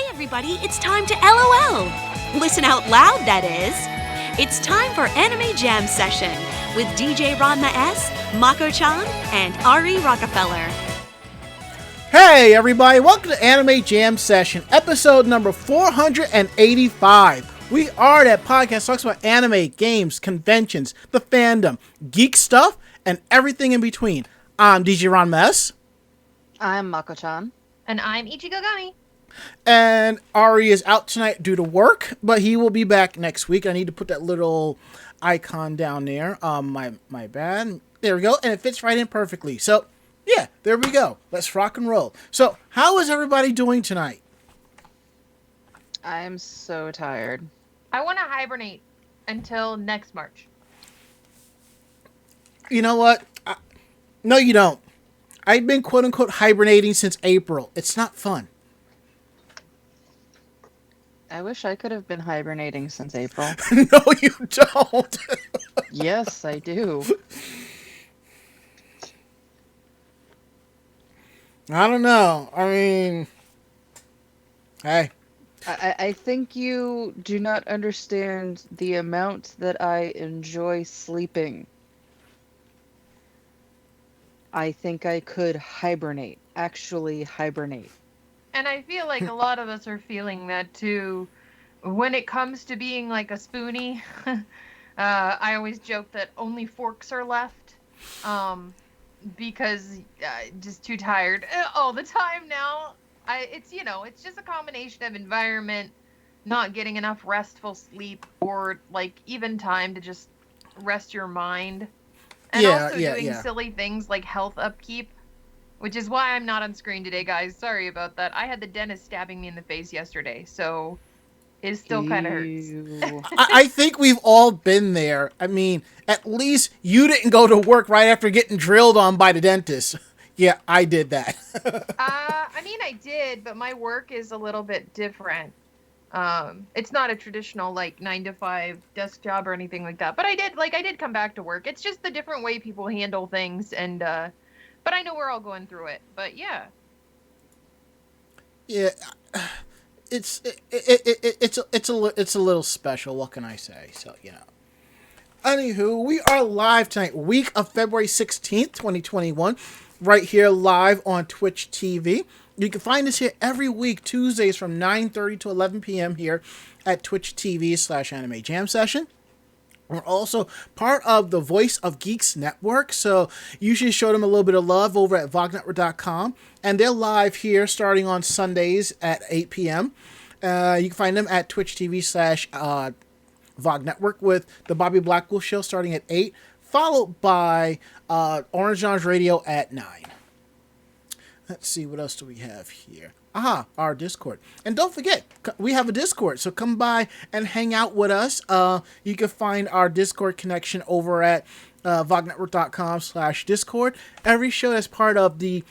everybody, it's time to LOL. Listen out loud, that is. It's time for Anime Jam Session with DJ Ranma S, Mako-chan, and Ari Rockefeller. Hey everybody, welcome to Anime Jam Session, episode number 485. We are that podcast that talks about anime, games, conventions, the fandom, geek stuff, and everything in between. I'm DJ Ranma S. I'm Mako-chan. And I'm Ichigo Gami. And Ari is out tonight due to work, but he will be back next week. I need to put that little icon down there. My bad. There we go, and it fits right in perfectly. So, yeah, there we go. Let's rock and roll. So, how is everybody doing tonight? I'm so tired. I want to hibernate until next March. You know what? No, you don't. I've been quote-unquote hibernating since April. It's not fun. I wish I could have been hibernating since April. No, you don't. Yes, I do. I don't know. I mean, hey. I think you do not understand the amount that I enjoy sleeping. I think I could hibernate. Actually hibernate. And I feel like a lot of us are feeling that too. When it comes to being like a spoonie, I always joke that only forks are left. Because just too tired all the time now. It's just a combination of environment, not getting enough restful sleep, or like even time to just rest your mind. And also doing silly things like health upkeep, which is why I'm not on screen today, guys. Sorry about that. I had the dentist stabbing me in the face yesterday, so it still kind of hurts. I think we've all been there. I mean, at least you didn't go to work right after getting drilled on by the dentist. Yeah, I did that. I mean, I did, but my work is a little bit different. It's not a traditional, 9-to-5 desk job or anything like that. But I did come back to work. It's just the different way people handle things, and, but I know we're all going through it. But, yeah. Yeah, it's a little special. What can I say? So, Anywho, we are live tonight, week of February 16th, 2021, right here live on Twitch TV. You can find us here every week, Tuesdays from 9:30 to 11 p.m. here at Twitch TV/Anime Jam Session. We're also part of the Voice of Geeks Network, so you should show them a little bit of love over at vognetwork.com. And they're live here starting on Sundays at 8 p.m. You can find them at Twitch TV/Vog Network with the Bobby Blackwell Show starting at 8, followed by Orange Lounge Radio at 9. Let's see, what else do we have here? Our Discord. And don't forget, we have a Discord, so come by and hang out with us. You can find our Discord connection over at vognetwork.com/Discord. Every show that's part of the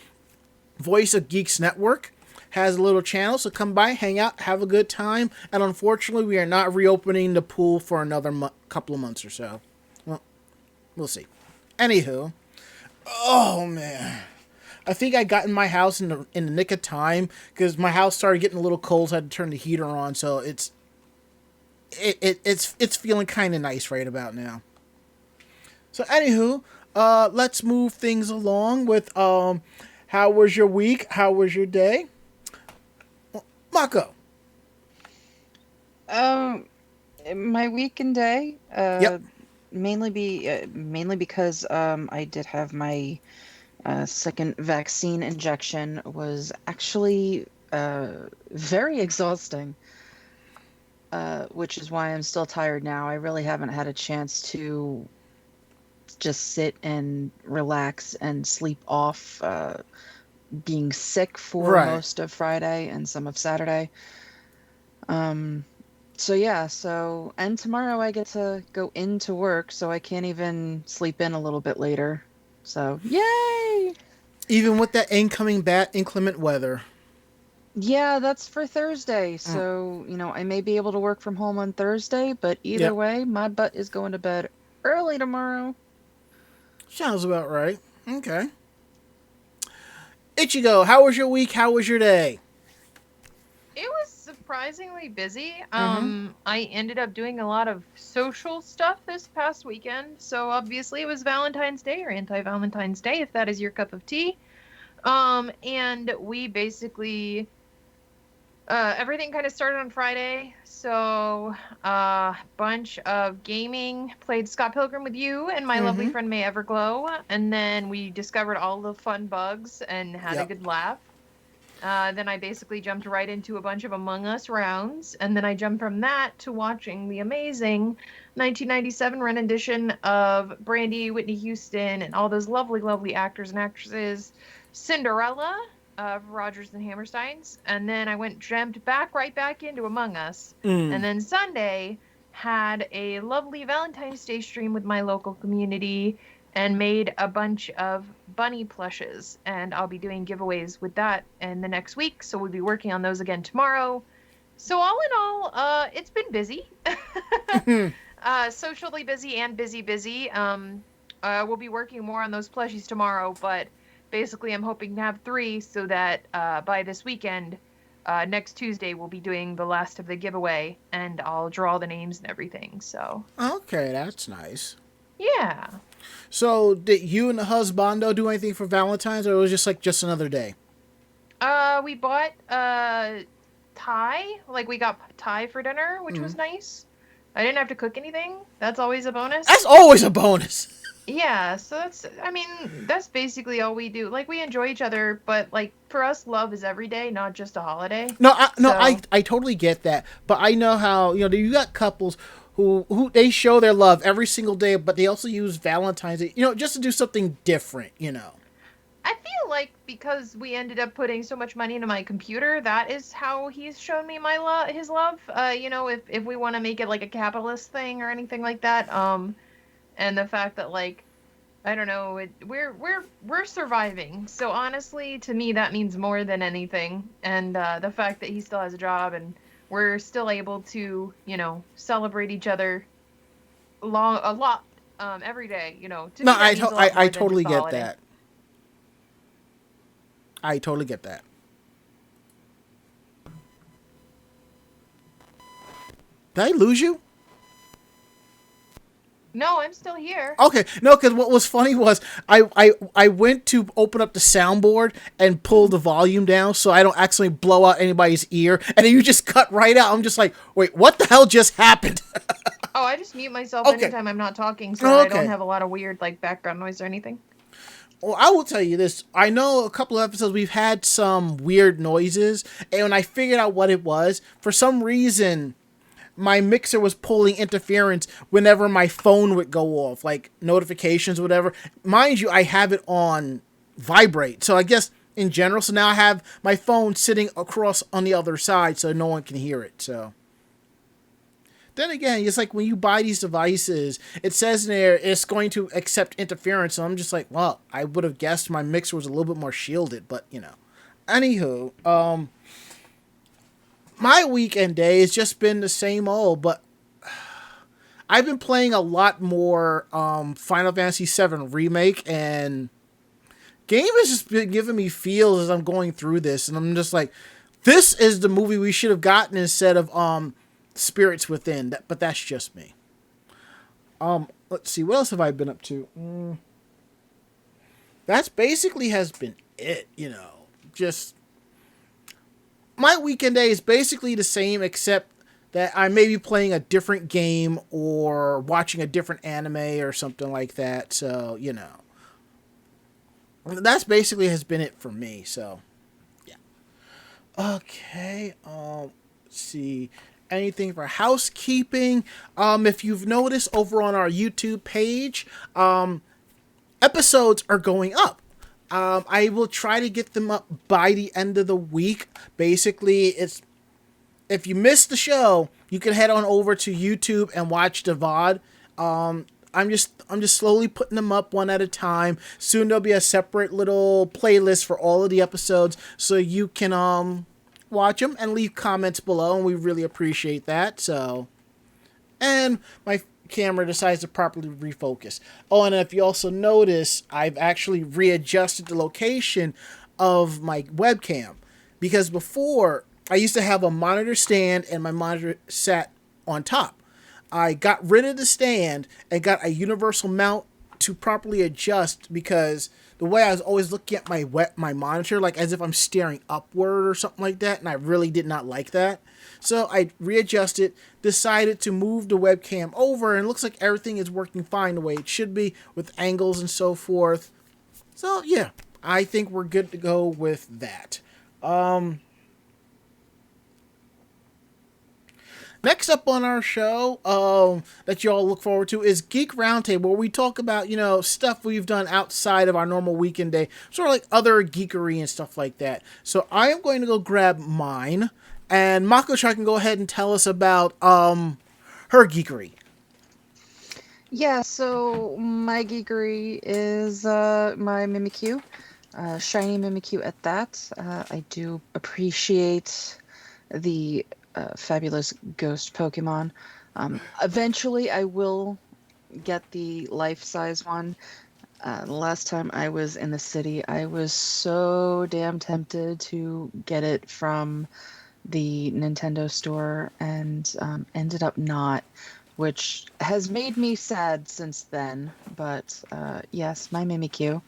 Voice of Geeks Network has a little channel, so come by, hang out, have a good time. And unfortunately, we are not reopening the pool for another couple of months or so. Well, we'll see. Anywho, oh man, I think I got in my house in the nick of time because my house started getting a little cold, so I had to turn the heater on. So it's feeling kind of nice right about now. So anywho, let's move things along with how was your week? How was your day? Mako. My week and day. Yep. Mainly because I did have my second vaccine injection. Was actually very exhausting, which is why I'm still tired now. I really haven't had a chance to just sit and relax and sleep off being sick for most of Friday and some of Saturday. And tomorrow I get to go into work, so I can't even sleep in a little bit later. So, yay! Even with that incoming bad inclement weather. Yeah, that's for Thursday. So, I may be able to work from home on Thursday, but either way, my butt is going to bed early tomorrow. Sounds about right. Okay. Ichigo, how was your week? How was your day? It was surprisingly busy. Mm-hmm. I ended up doing a lot of social stuff this past weekend. So obviously it was Valentine's Day or anti-Valentine's Day, if that is your cup of tea. And we basically everything kind of started on Friday. So bunch of gaming, played Scott Pilgrim with you and my lovely Mm-hmm. friend May Everglow, and then we discovered all the fun bugs and had a Yep. good laugh. Then I basically jumped right into a bunch of Among Us rounds, and then I jumped from that to watching the amazing 1997 rendition of Brandy, Whitney Houston, and all those lovely, lovely actors and actresses, Cinderella of Rodgers and Hammersteins, and then I jumped right back into Among Us, and Mm. then Sunday had a lovely Valentine's Day stream with my local community and made a bunch of bunny plushes, and I'll be doing giveaways with that in the next week, so we'll be working on those again tomorrow. So all in all, it's been busy. Socially busy and busy. We'll be working more on those plushies tomorrow, but basically I'm hoping to have 3 so that by this weekend, next Tuesday, we'll be doing the last of the giveaway, and I'll draw the names and everything, so. Okay, that's nice. Yeah. So, did you and the husbando do anything for Valentine's, or it was just another day? We bought Thai. Like, we got Thai for dinner, which was nice. I didn't have to cook anything. That's always a bonus. That's always a bonus. Yeah, so that's basically all we do. Like, we enjoy each other, but, like, for us, love is every day, not just a holiday. I totally get that. But I know how, you got couples who they show their love every single day, but they also use Valentine's Day, just to do something different. I feel like because we ended up putting so much money into my computer, that is how he's shown me his love. If we want to make it like a capitalist thing or anything like that, and the fact that, like, I don't know, we're surviving. So honestly, to me, that means more than anything. And the fact that he still has a job and we're still able to, celebrate each other a lot every day. To No, me, that means a lot more I than totally just a get holiday. that. I totally get that. Did I lose you? No, I'm still here. Okay, no, because what was funny was I went to open up the soundboard and pull the volume down so I don't accidentally blow out anybody's ear, and then you just cut right out. I'm just like, wait, what the hell just happened? Oh, I just mute myself Okay. anytime I'm not talking, so Oh, I okay. don't have a lot of weird, like, background noise or anything. Well, I will tell you this. I know a couple of episodes we've had some weird noises, and when I figured out what it was, for some reason, my mixer was pulling interference whenever my phone would go off, like notifications, whatever. Mind you, I have it on vibrate, so I guess in general, so now I have my phone sitting across on the other side so no one can hear it, so. Then again, it's like when you buy these devices, it says in there it's going to accept interference. So I'm just like, well, I would have guessed my mixer was a little bit more shielded, but Anywho, my weekend day has just been the same old, but I've been playing a lot more Final Fantasy VII Remake, and game has just been giving me feels as I'm going through this, and I'm just like, this is the movie we should have gotten instead of Spirits Within, but that's just me. Let's see, what else have I been up to? That's basically has been it, just my weekend day is basically the same, except that I may be playing a different game or watching a different anime or something like that, so, that's basically has been it for me, so, yeah. Okay, let's see, anything for housekeeping. If you've noticed over on our YouTube page, episodes are going up. I will try to get them up by the end of the week. Basically, it's if you missed the show, you can head on over to YouTube and watch the VOD. I'm just slowly putting them up one at a time. Soon there'll be a separate little playlist for all of the episodes, so you can watch them and leave comments below, and we really appreciate that. So, and my camera decides to properly refocus. Oh, and if you also notice, I've actually readjusted the location of my webcam, because before I used to have a monitor stand and my monitor sat on top. I got rid of the stand and got a universal mount to properly adjust because the way I was always looking at my monitor, like as if I'm staring upward or something like that, and I really did not like that. So I readjusted, decided to move the webcam over, and it looks like everything is working fine the way it should be with angles and so forth. So yeah, I think we're good to go with that. Next up on our show that you all look forward to is Geek Roundtable, where we talk about, stuff we've done outside of our normal weekend day, sort of like other geekery and stuff like that. So I am going to go grab mine, and Mako-chan can go ahead and tell us about her geekery. Yeah, so my geekery is my Mimikyu, shiny Mimikyu at that. I do appreciate the fabulous ghost Pokemon. Eventually, I will get the life-size one. The last time I was in the city, I was so damn tempted to get it from the Nintendo store and ended up not, which has made me sad since then. But yes, my Mimikyu.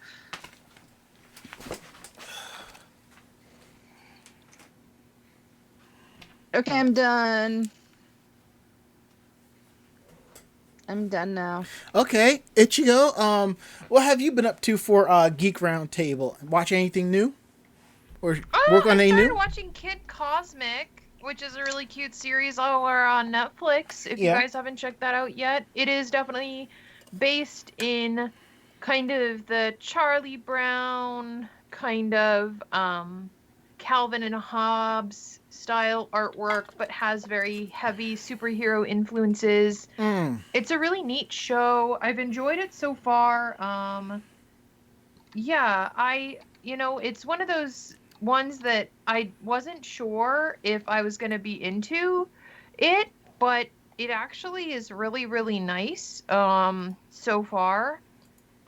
Okay, I'm done. I'm done now. Okay, Ichigo, what have you been up to for Geek Roundtable? Watch anything new? Or work on anything new? I started watching Kid Cosmic, which is a really cute series over on Netflix. If you guys haven't checked that out yet, it is definitely based in kind of the Charlie Brown kind of Calvin and Hobbes style artwork, but has very heavy superhero influences. It's a really neat show. I've enjoyed it so far. It's one of those ones that I wasn't sure if I was going to be into it, but it actually is really, really nice so far.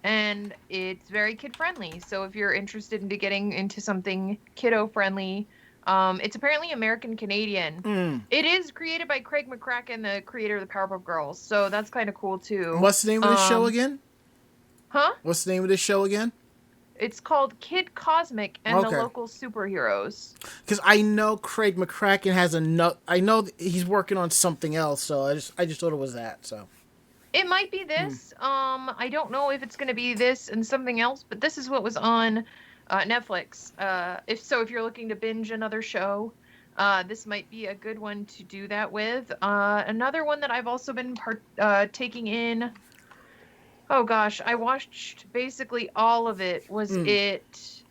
And it's very kid-friendly. So if you're interested in getting into something kiddo-friendly, it's apparently American-Canadian. It is created by Craig McCracken, the creator of the Powerpuff Girls. So that's kind of cool, too. What's the name of this show again? Huh? What's the name of this show again? It's called Kid Cosmic and the Local Superheroes. Because I know Craig McCracken has I know he's working on something else, so I just thought it was that, so... It might be this. I don't know if it's going to be this and something else, but this is what was on Netflix. If you're looking to binge another show, this might be a good one to do that with. Another one that I've also been taking in. Oh gosh, I watched basically all of it. Was it? It's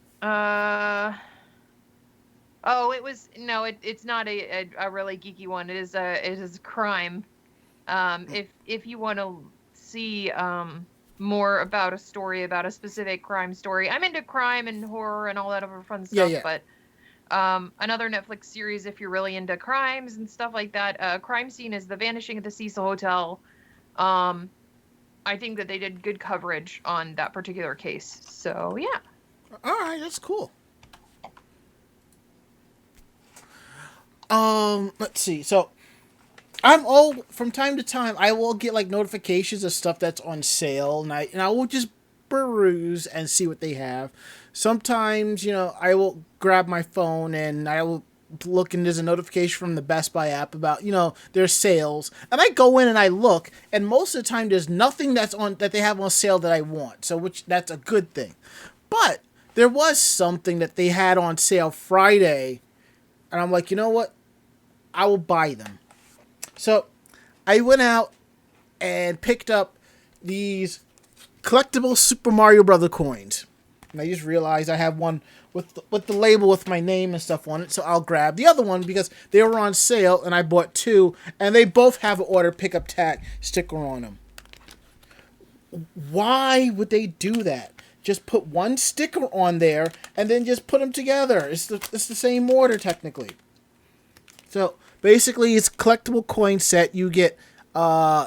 not a really geeky one. It is crime. If you want to see more about a story, about a specific crime story, I'm into crime and horror and all that other fun stuff. Yeah. But another Netflix series, if you're really into crimes and stuff like that, Crime Scene is The Vanishing at the Cecil Hotel. I think that they did good coverage on that particular case. So yeah. All right, that's cool. Let's see. So from time to time, I will get like notifications of stuff that's on sale, and I will just peruse and see what they have. Sometimes, I will grab my phone and I will look, and there's a notification from the Best Buy app about, their sales, and I go in and I look, and most of the time there's nothing that they have on sale that I want, that's a good thing. But there was something that they had on sale Friday, and I'm like, you know what? I will buy them. So I went out and picked up these collectible Super Mario Brother coins. And I just realized I have one with the label with my name and stuff on it, so I'll grab the other one because they were on sale, and I bought two, and they both have an order pickup tag sticker on them. Why would they do that? Just put one sticker on there and then just put them together. It's the same order technically. So basically, it's a collectible coin set. You get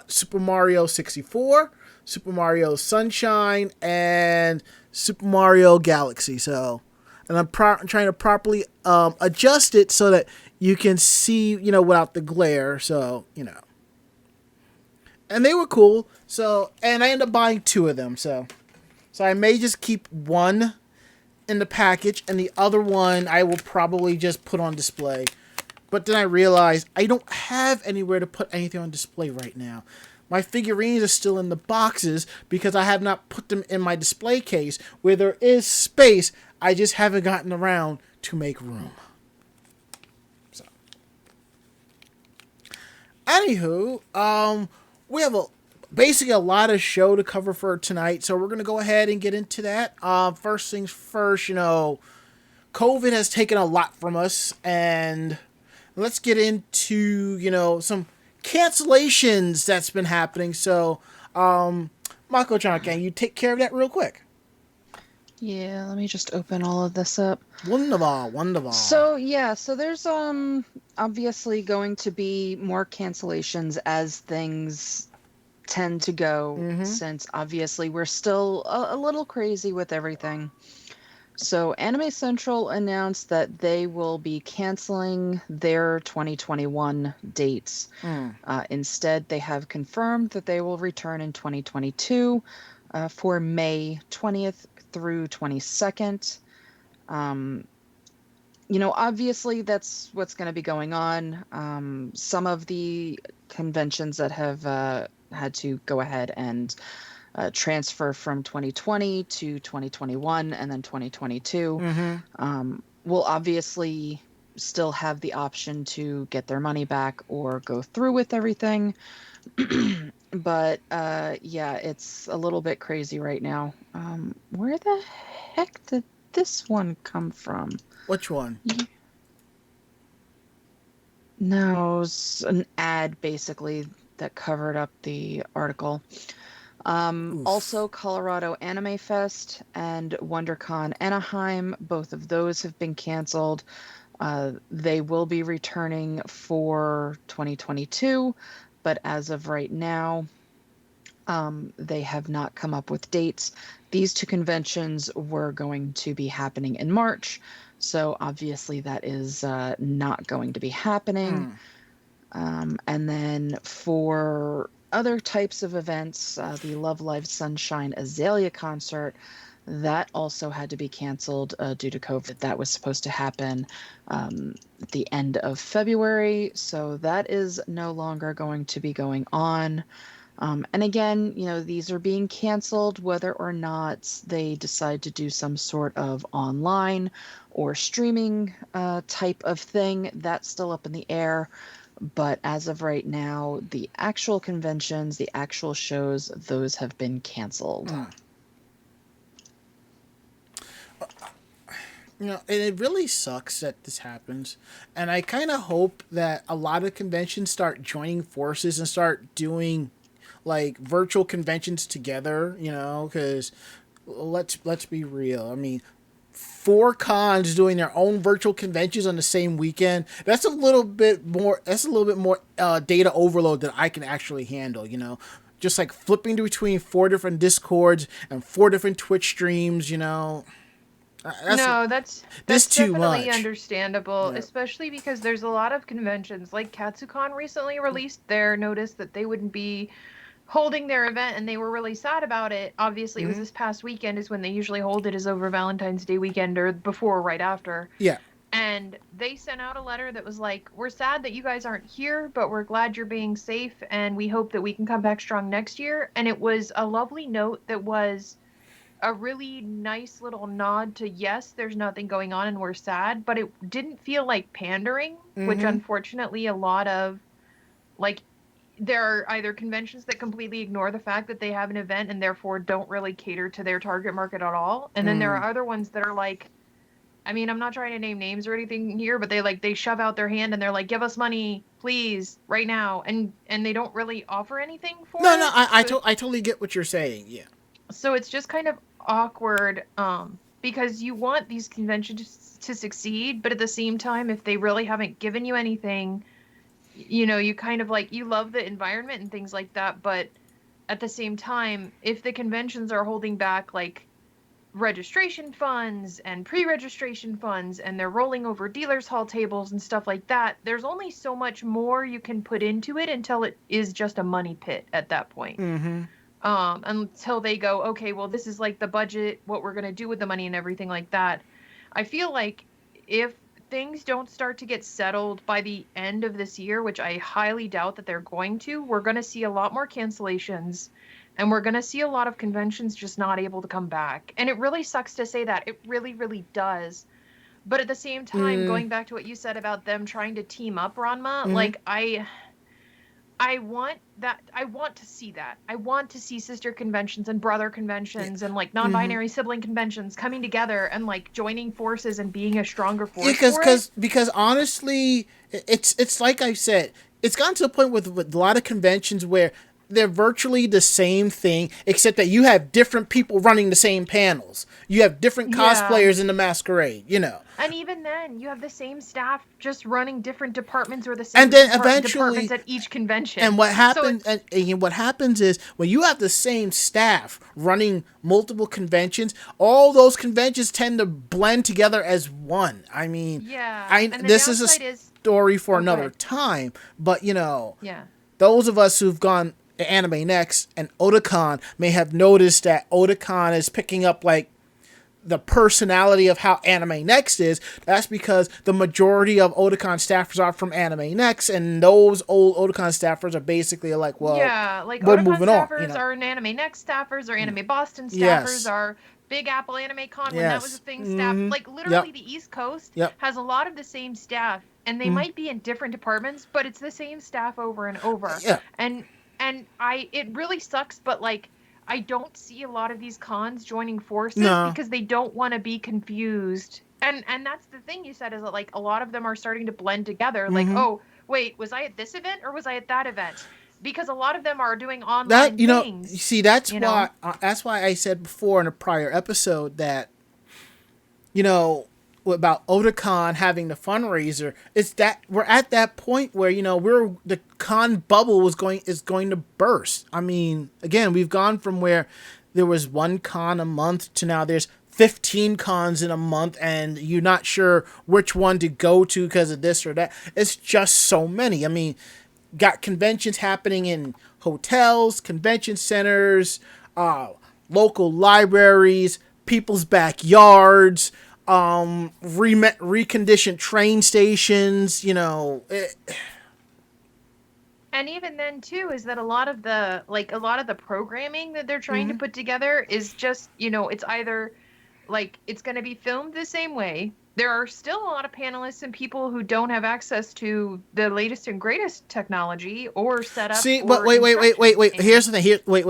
Super Mario 64, Super Mario Sunshine, and Super Mario Galaxy. So and I'm trying to properly adjust it so that you can see, without the glare. So, and they were cool. So, and I ended up buying 2 of them. So I may just keep one in the package, and the other one I will probably just put on display. But then I realized I don't have anywhere to put anything on display right now. My figurines are still in the boxes because I have not put them in my display case where there is space. I just haven't gotten around to make room. So, anywho, we have basically a lot of show to cover for tonight, so we're going to go ahead and get into that. First things first, COVID has taken a lot from us, and let's get into, some cancellations that's been happening. So, Mako-chan, can you take care of that real quick? Yeah, let me just open all of this up. Wonderful. So there's obviously going to be more cancellations as things tend to go, since obviously we're still a little crazy with everything. So Anime Central announced that they will be canceling their 2021 dates. Instead, they have confirmed that they will return in 2022 for May 20th through 22nd. Obviously that's what's going to be going on. Some of the conventions that have had to go ahead and transfer from 2020 to 2021 and then 2022 will obviously still have the option to get their money back or go through with everything. But it's a little bit crazy right now. Where the heck did this one come from? Which one? No, it was an ad basically that covered up the article. Also, Colorado Anime Fest and WonderCon Anaheim, both of those have been canceled. They will be returning for 2022, but as of right now, they have not come up with dates. These 2 conventions were going to be happening in March, so obviously that is not going to be happening. And then for other types of events, the Love Live Sunshine Azalea concert, that also had to be canceled due to COVID. That was supposed to happen at the end of February, so that is no longer going to be going on. And again, these are being canceled whether or not they decide to do some sort of online or streaming type of thing. That's still up in the air. But as of right now, the actual conventions, the actual shows, those have been canceled. And it really sucks that this happens. And I kind of hope that a lot of conventions start joining forces and start doing like virtual conventions together, because let's be real. I mean, 4 cons doing their own virtual conventions on the same weekend, that's a little bit more data overload that I can actually handle, just like flipping between 4 different Discords and 4 different Twitch streams, That's too definitely much. Understandable, especially because there's a lot of conventions like KatsuCon recently released their notice that they wouldn't be holding their event, and they were really sad about it. Obviously, it was this past weekend is when they usually hold it, is over Valentine's Day weekend or before or right after. Yeah. And they sent out a letter that was like, we're sad that you guys aren't here, but we're glad you're being safe, and we hope that we can come back strong next year. And it was a lovely note that was a really nice little nod to, yes, there's nothing going on and we're sad, but it didn't feel like pandering, which unfortunately a lot of, like, there are either conventions that completely ignore the fact that they have an event and therefore don't really cater to their target market at all. And then there are other ones that are like, I mean, I'm not trying to name names or anything here, but they shove out their hand and they're like, give us money, please, right now. And they don't really offer anything for it. No, I totally get what you're saying. Yeah. So it's just kind of awkward, because you want these conventions to succeed, but at the same time, if they really haven't given you anything, you kind of like, you love the environment and things like that, but at the same time, if the conventions are holding back like registration funds and pre-registration funds, and they're rolling over dealers hall tables and stuff like that. There's only so much more you can put into it until it is just a money pit at that point. Until they go, okay, well, this is like the budget, what we're going to do with the money and everything like that. I feel like if things don't start to get settled by the end of this year, which I highly doubt that they're going to, we're going to see a lot more cancellations. And we're going to see a lot of conventions just not able to come back. And it really sucks to say that. It really, really does. But at the same time, going back to what you said about them trying to team up, Ranma, like, I want that. I want to see that. I want to see sister conventions and brother conventions and, like, non-binary sibling conventions coming together and, like, joining forces and being a stronger force. Because honestly, it's like I said, it's gotten to the point with a lot of conventions where they're virtually the same thing, except that you have different people running the same panels. You have different cosplayers in the masquerade, you know. And even then, you have the same staff just running different departments or the same and then eventually, departments at each convention. And what happens? And what happens is when you have the same staff running multiple conventions, all those conventions tend to blend together as one. I mean, this is a story for another time, but you know, those of us who've gone Anime Next and Otakon may have noticed that Otakon is picking up like the personality of how Anime Next is. That's because the majority of Otakon staffers are from Anime Next, and those old Otakon staffers are basically like, well, like we're Otakon moving staffers on. You know? are Anime Next staffers, or Anime Boston staffers are Big Apple Anime Con when that was a thing. Staff like literally the East Coast has a lot of the same staff, and they might be in different departments, but it's the same staff over and over. And it really sucks, but like I don't see a lot of these cons joining forces because they don't want to be confused. And that's the thing you said, is that like a lot of them are starting to blend together. Like, oh wait, was I at this event or was I at that event? Because a lot of them are doing online things. You see, that's why I said before in a prior episode that, you know, about Otakon having the fundraiser, it's that we're at that point where, you know, the con bubble is going to burst. I mean, again, we've gone from where there was one con a month to now there's 15 cons in a month, and you're not sure which one to go to because of this or that. It's just so many. I mean, got conventions happening in hotels, convention centers, local libraries, people's backyards, reconditioned train stations, you know. And even then too is that a lot of the programming that they're trying to put together is just, you know, it's either like it's going to be filmed the same way. There are still a lot of panelists and people who don't have access to the latest and greatest technology or setup. See, but wait. Here's the thing. Wait.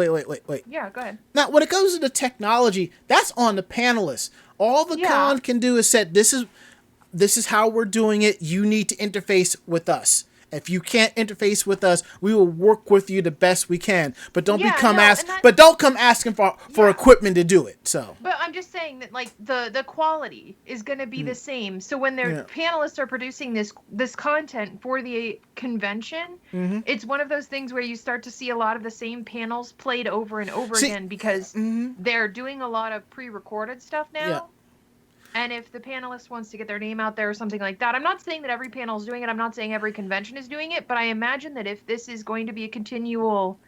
Yeah, go ahead. Now, when it comes to the technology, that's on the panelists. All the con can do is say, this is how we're doing it. You need to interface with us. If you can't interface with us, we will work with you the best we can. But don't don't come asking for equipment to do it. So. But I'm just saying that like the quality is going to be the same. So when their panelists are producing this content for the convention, it's one of those things where you start to see a lot of the same panels played over and over again because they're doing a lot of pre-recorded stuff now. Yeah. And if the panelist wants to get their name out there or something like that, I'm not saying that every panel is doing it. I'm not saying every convention is doing it. But I imagine that if this is going to be a continual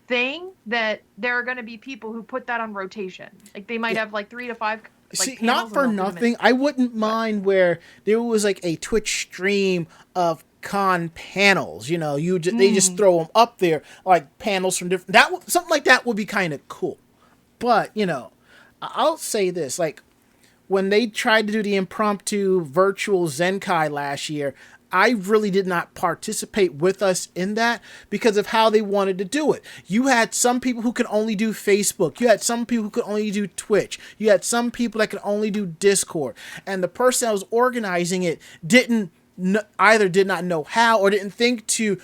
thing, that there are going to be people who put that on rotation. Like they might have like 3 to 5. See, not for nothing. I wouldn't mind where there was like a Twitch stream of con panels. You know, they just throw them up there like panels from different. Something like that would be kind of cool. But you know, I'll say this: like when they tried to do the impromptu virtual Zenkai last year, I really did not participate with us in that because of how they wanted to do it. You had some people who could only do Facebook. You had some people who could only do Twitch. You had some people that could only do Discord. And the person that was organizing it either did not know how or didn't think to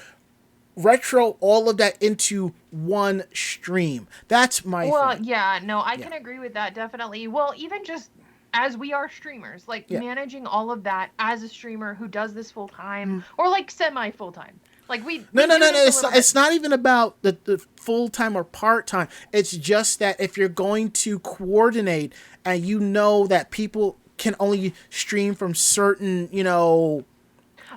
retro all of that into one stream. That's my thing. I can agree with that, definitely. Well, even just as we are streamers, like managing all of that as a streamer who does this full time or like semi full time, Like No. do this a It's little not, it's not even about the full time or part time. It's just that if you're going to coordinate and you know that people can only stream from certain,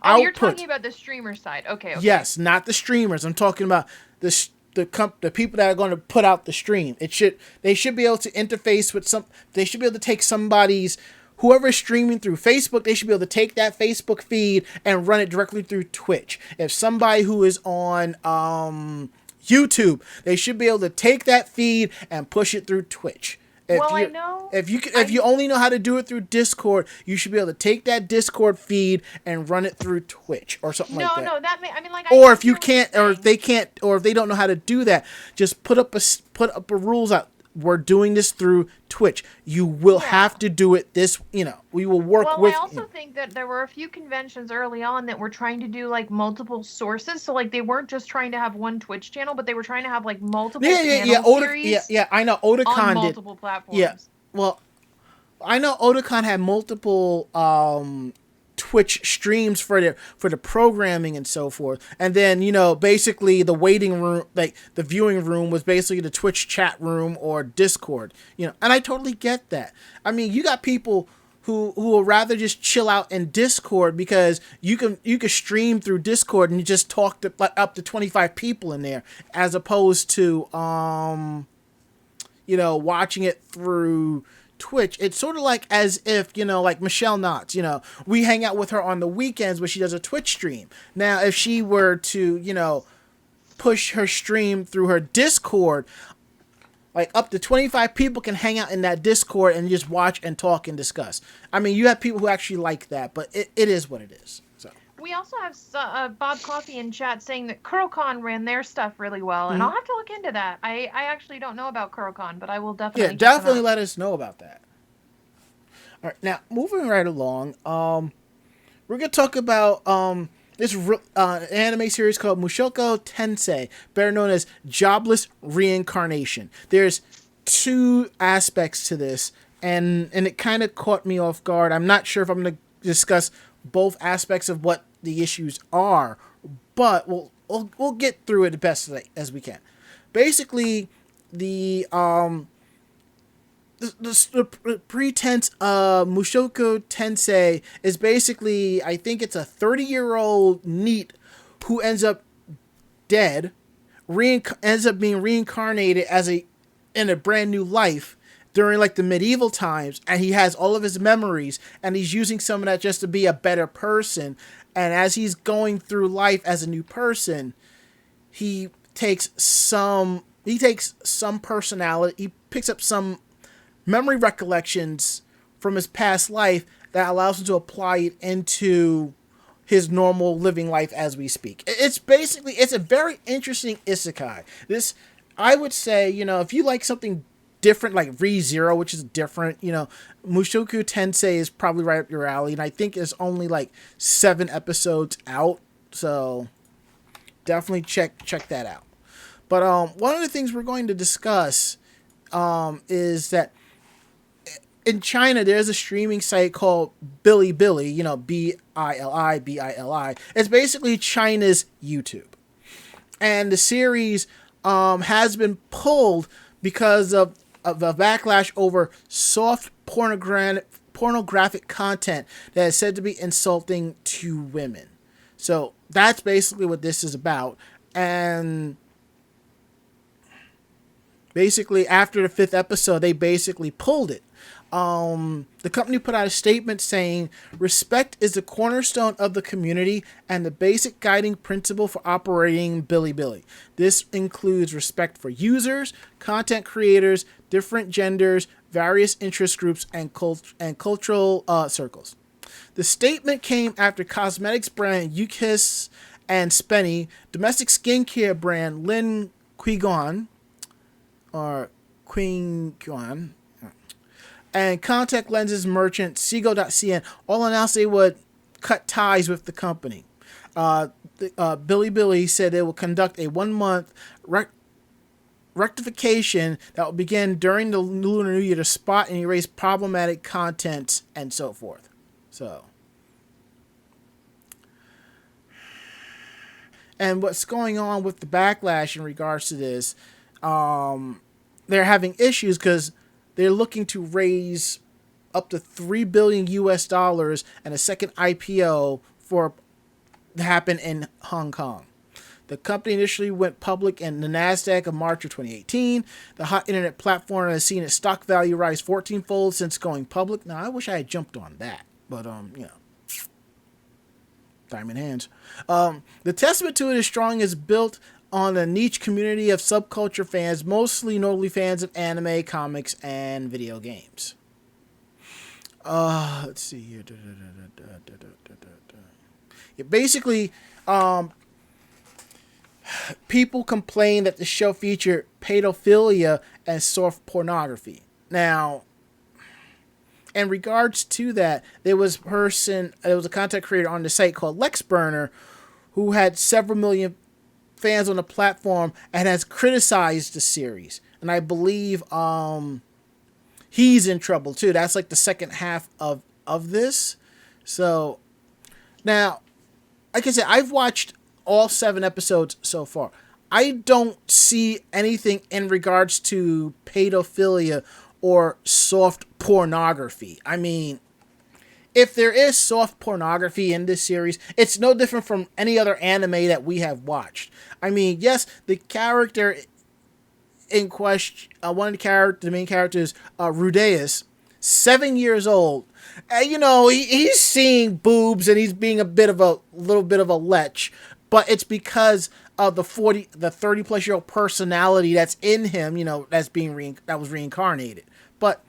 Oh, you're output. talking about the streamer side. Okay. Yes, not the streamers. I'm talking about the people that are going to put out the stream. They should be able to interface with some. They should be able to take somebody's whoever's streaming through Facebook. They should be able to take that Facebook feed and run it directly through Twitch. If somebody who is on YouTube, they should be able to take that feed and push it through Twitch. I know. If you only know how to do it through Discord, you should be able to take that Discord feed and run it through Twitch or something like that. No, I mean, like, Or if you can't, or if they can't, or if they don't know how to do that, just put up a rules out. We're doing this through Twitch. You will have to do it this. We will work with. Well, I also think that there were a few conventions early on that were trying to do like multiple sources. So like they weren't just trying to have one Twitch channel, but they were trying to have like multiple channel series. I know Otakon on did multiple platforms. Yeah, well, I know Otakon had multiple Twitch streams for the programming and so forth, and then basically the waiting room, like the viewing room, was basically the Twitch chat room or Discord. And I totally get that. I mean, you got people who will rather just chill out in Discord because you can stream through Discord and you just talk to like up to 25 people in there, as opposed to watching it through Twitch. It's sort of like as if, like Michelle Knotts, we hang out with her on the weekends when she does a Twitch stream. Now, if she were to, push her stream through her Discord, like up to 25 people can hang out in that Discord and just watch and talk and discuss. I mean, you have people who actually like that, but it is what it is. So we also have Bob Coffee in chat saying that KuroCon ran their stuff really well, and I'll have to look into that. I actually don't know about KuroCon, but I will definitely definitely let us know about that. All right, now moving right along, we're gonna talk about this anime series called Mushoku Tensei, better known as Jobless Reincarnation. There's two aspects to this, and it kind of caught me off guard. I'm not sure if I'm going to discuss both aspects of what the issues are, but we'll get through it the best as we can. Basically, the pretense of Mushoku Tensei is basically, I think it's a 30-year-old NEET who ends up dead, ends up being reincarnated in a brand new life during like the medieval times, and he has all of his memories, and he's using some of that just to be a better person. And as he's going through life as a new person, he takes some personality, he picks up some memory recollections from his past life that allows him to apply it into his normal living life as we speak. It's a very interesting isekai. This, I would say, if you like something different, like Re:Zero, which is different, Mushoku Tensei is probably right up your alley, and I think there's only like 7 episodes out, so definitely check that out. But one of the things we're going to discuss is that in China, there's a streaming site called Bilibili, Bilibili. It's basically China's YouTube. And the series has been pulled because of a backlash over soft pornographic content that is said to be insulting to women. So that's basically what this is about. And basically, after the 5th episode, they basically pulled it. The company put out a statement saying, "Respect is the cornerstone of the community and the basic guiding principle for operating Bilibili. This includes respect for users, content creators, different genders, various interest groups, and cultural circles." The statement came after cosmetics brand Ukis and Spenny, domestic skincare brand Lin Quiguan, and contact lenses merchant Seago.cn all announced they would cut ties with the company. Bilibili said they will conduct a 1-month rectification that will begin during the Lunar New Year to spot and erase problematic content and so forth. And what's going on with the backlash in regards to this, they're having issues because they're looking to raise up to $3 billion US and a second IPO for to happen in Hong Kong. The company initially went public in the NASDAQ of March of 2018. The hot internet platform has seen its stock value rise 14-fold since going public. Now, I wish I had jumped on that, but, diamond hands. The testament to it is strong is built on a niche community of subculture fans, mostly notably fans of anime, comics, and video games. Let's see here. Basically, people complain that the show featured pedophilia and soft pornography. Now, in regards to that, there was a content creator on the site called LexBurner who had several million fans on the platform and has criticized the series. And I believe he's in trouble too. That's like the second half of this. So now, like I said, I've watched all 7 episodes so far. I don't see anything in regards to pedophilia or soft pornography. I mean, if there is soft pornography in this series, it's no different from any other anime that we have watched. I mean, yes, the character in question, the main characters, Rudeus, 7 years old. He's seeing boobs and he's being little bit of a lech, but it's because of the 30 plus year old personality that's in him, that was reincarnated. But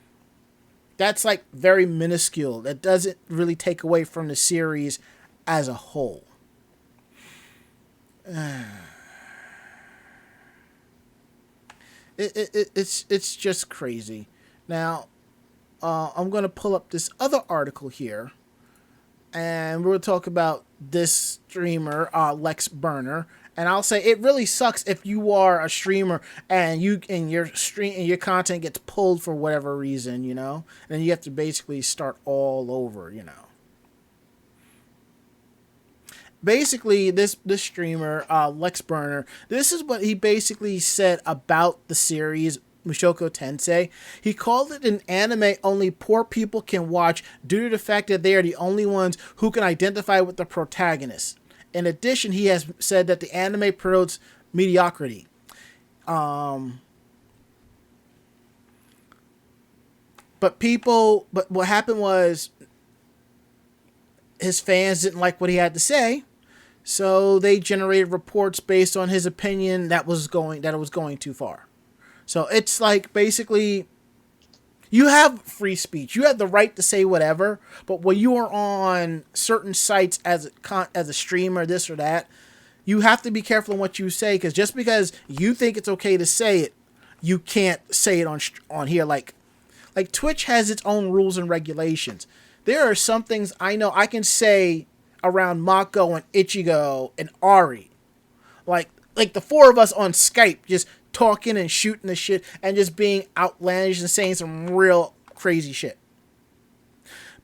that's like very minuscule. That doesn't really take away from the series as a whole. It's just crazy. Now, I'm going to pull up this other article here, and we'll talk about this streamer, LexBurner. And I'll say it really sucks if you are a streamer and your content gets pulled for whatever reason, and you have to basically start all over, Basically, this streamer, LexBurner, this is what he basically said about the series Mushoku Tensei. He called it an anime only poor people can watch due to the fact that they are the only ones who can identify with the protagonist. In addition, he has said that the anime promotes mediocrity. But what happened was his fans didn't like what he had to say, so they generated reports based on his opinion that it was going too far. So it's like basically you have free speech. You have the right to say whatever, but when you are on certain sites as a streamer, this or that, you have to be careful in what you say, because just because you think it's okay to say it, you can't say it on here. Like Twitch has its own rules and regulations. There are some things I know I can say around Mako and Ichigo and Ari. Like the 4 of us on Skype just talking and shooting the shit and just being outlandish and saying some real crazy shit.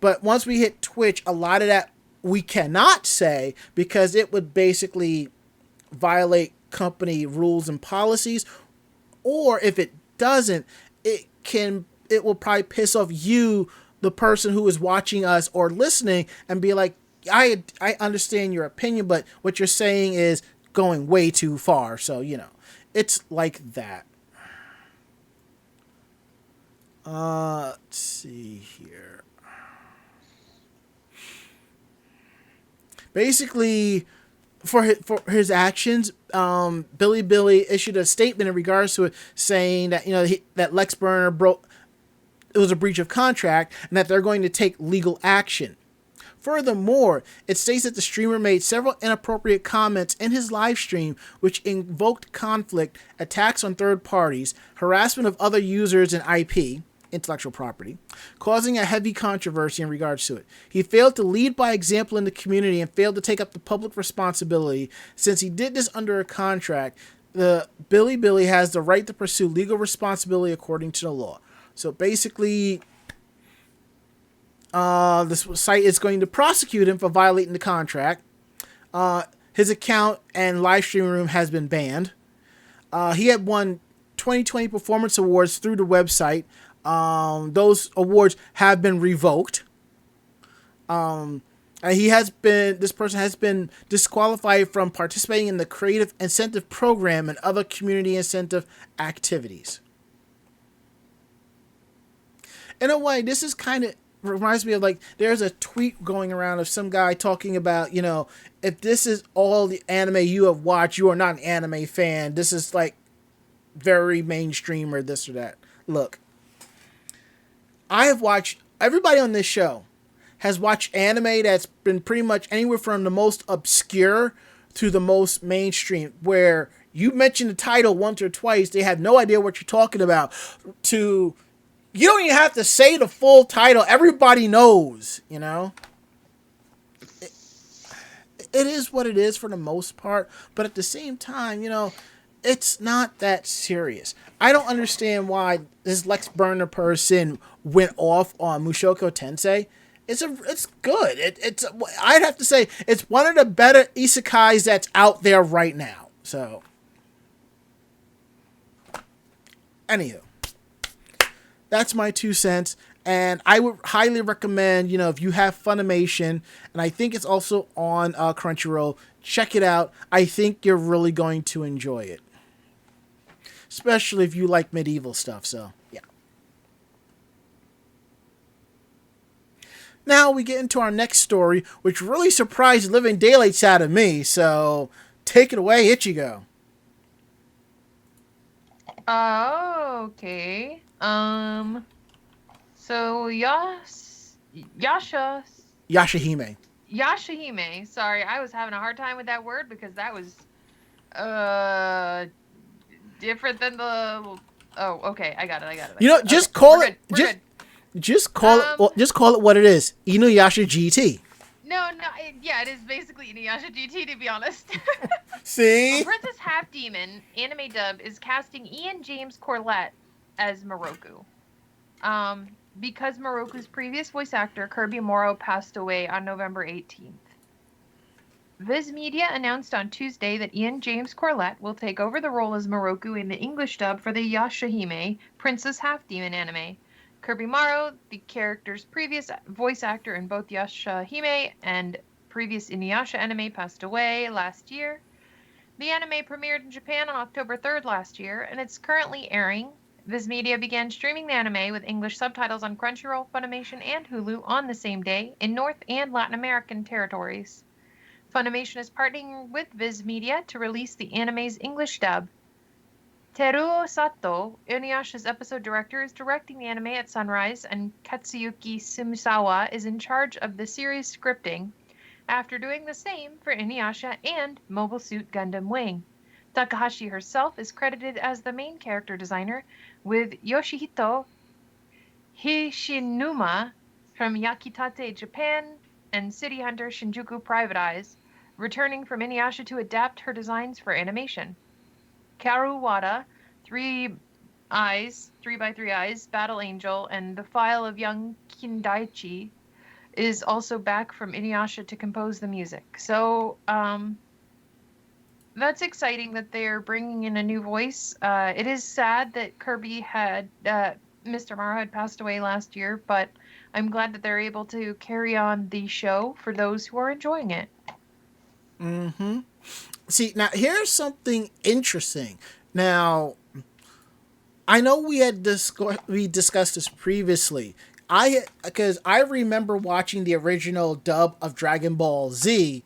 But once we hit Twitch, a lot of that we cannot say because it would basically violate company rules and policies. Or if it doesn't, it will probably piss off you, the person who is watching us or listening, and be like, I understand your opinion, but what you're saying is going way too far. So, it's like that. Let's see here. Basically, for his actions, Billy issued a statement in regards to it, saying that that LexBurner it was a breach of contract and that they're going to take legal action. Furthermore, it states that the streamer made several inappropriate comments in his live stream which invoked conflict, attacks on third parties, harassment of other users and IP, intellectual property, causing a heavy controversy in regards to it. He failed to lead by example in the community and failed to take up the public responsibility. Since he did this under a contract, the Billy has the right to pursue legal responsibility according to the law. So basically, this site is going to prosecute him for violating the contract. his account and live streaming room has been banned. He had won 2020 performance awards through the website. Those awards have been revoked. And this person has been disqualified from participating in the creative incentive program and other community incentive activities. In a way, this is kind of reminds me of, like, there's a tweet going around of some guy talking about, you know, if this is all the anime you have watched, you are not an anime fan. This is like very mainstream or this or that. Look, I have watched, everybody on this show has watched anime that's been pretty much anywhere from the most obscure to the most mainstream, where you mention the title once or twice, they have no idea what you're talking about, to you don't even have to say the full title. Everybody knows, you know? It is what it is for the most part, but at the same time, you know, it's not that serious. I don't understand why this Lex Burner person went off on Mushoku Tensei. It's good. I'd have to say it's one of the better isekais that's out there right now. So, anywho, that's my 2 cents. And I would highly recommend, you know, if you have Funimation, and I think it's also on Crunchyroll, check it out. I think you're really going to enjoy it. Especially if you like medieval stuff, so, yeah. Now we get into our next story, which really surprised living daylights out of me, so take it away, Ichigo. Okay. So Yashahime. Yashahime. Sorry, I was having a hard time with that word because that was different than the. Oh, okay, I got it. You know, just okay. call it. We're good. Just call it. Well, just call it what it is. Inuyasha GT. No, it is basically Inuyasha GT, to be honest. See? Princess Half Demon anime dub is casting Ian James Corlett as Miroku. Because Miroku's previous voice actor, Kirby Morrow, passed away on November 18th. Viz Media announced on Tuesday that Ian James Corlett will take over the role as Miroku in the English dub for the Yashahime Princess Half Demon anime. Kirby Morrow, the character's previous voice actor in both Yashahime and previous Inuyasha anime, passed away last year. The anime premiered in Japan on October 3rd last year, and it's currently airing. Viz Media began streaming the anime with English subtitles on Crunchyroll, Funimation, and Hulu on the same day in North and Latin American territories. Funimation is partnering with Viz Media to release the anime's English dub. Teruo Sato, Inuyasha's episode director, is directing the anime at Sunrise, and Katsuyuki Sumisawa is in charge of the series scripting, after doing the same for Inuyasha and Mobile Suit Gundam Wing. Takahashi herself is credited as the main character designer, with Yoshihito Hishinuma from Yakitate Japan and City Hunter Shinjuku Private Eyes returning from Inuyasha to adapt her designs for animation. Karu Wada, 3x3 Eyes, Battle Angel, and The File of Young Kindaichi is also back from Inuyasha to compose the music. So, that's exciting that they're bringing in a new voice. It is sad that Kirby Mr. Morrow had passed away last year, but I'm glad that they're able to carry on the show for those who are enjoying it. Mm-hmm. See, now here's something interesting. Now, I know we discussed this previously. Because I remember watching the original dub of Dragon Ball Z,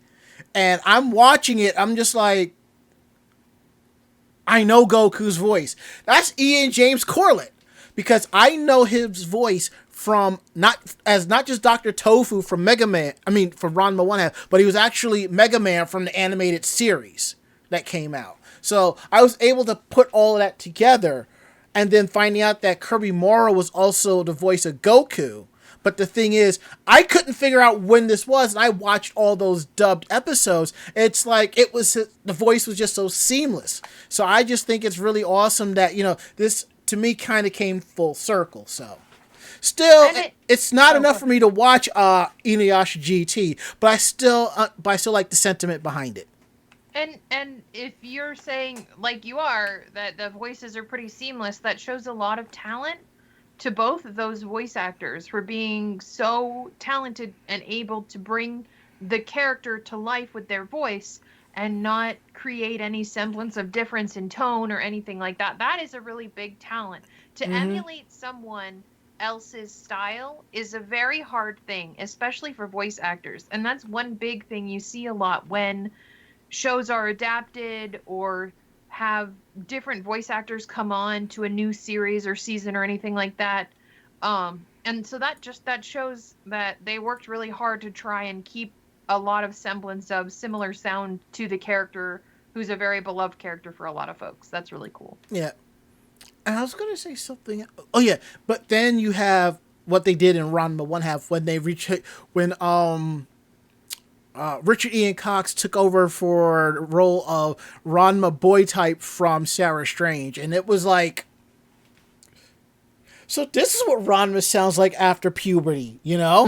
and I'm watching it, I'm just like, I know Goku's voice. That's Ian James Corlett. Because I know his voice from not just Dr. Tofu from Mega Man, from Ranma 1 half, but he was actually Mega Man from the animated series that came out. So I was able to put all of that together, and then finding out that Kirby Morrow was also the voice of Goku. But the thing is, I couldn't figure out when this was, and I watched all those dubbed episodes. It's like the voice was just so seamless. So I just think it's really awesome that, this to me kind of came full circle. So still, it's not enough for me to watch Inuyasha GT, but I still like the sentiment behind it. And if you're saying like you are that the voices are pretty seamless, that shows a lot of talent to both of those voice actors for being so talented and able to bring the character to life with their voice and not create any semblance of difference in tone or anything like that. That is a really big talent. To Mm-hmm. emulate someone else's style is a very hard thing, especially for voice actors. And that's one big thing you see a lot when shows are adapted or have different voice actors come on to a new series or season or anything like that. And so that shows that they worked really hard to try and keep a lot of semblance of similar sound to the character, who's a very beloved character for a lot of folks. That's really cool. Yeah. And I was gonna say something. Oh yeah, but then you have what they did in Ranma one half when they reach when Richard Ian Cox took over for the role of Ranma boy type from Sarah Strange, and it was like, so this is what Ranma sounds like after puberty, you know?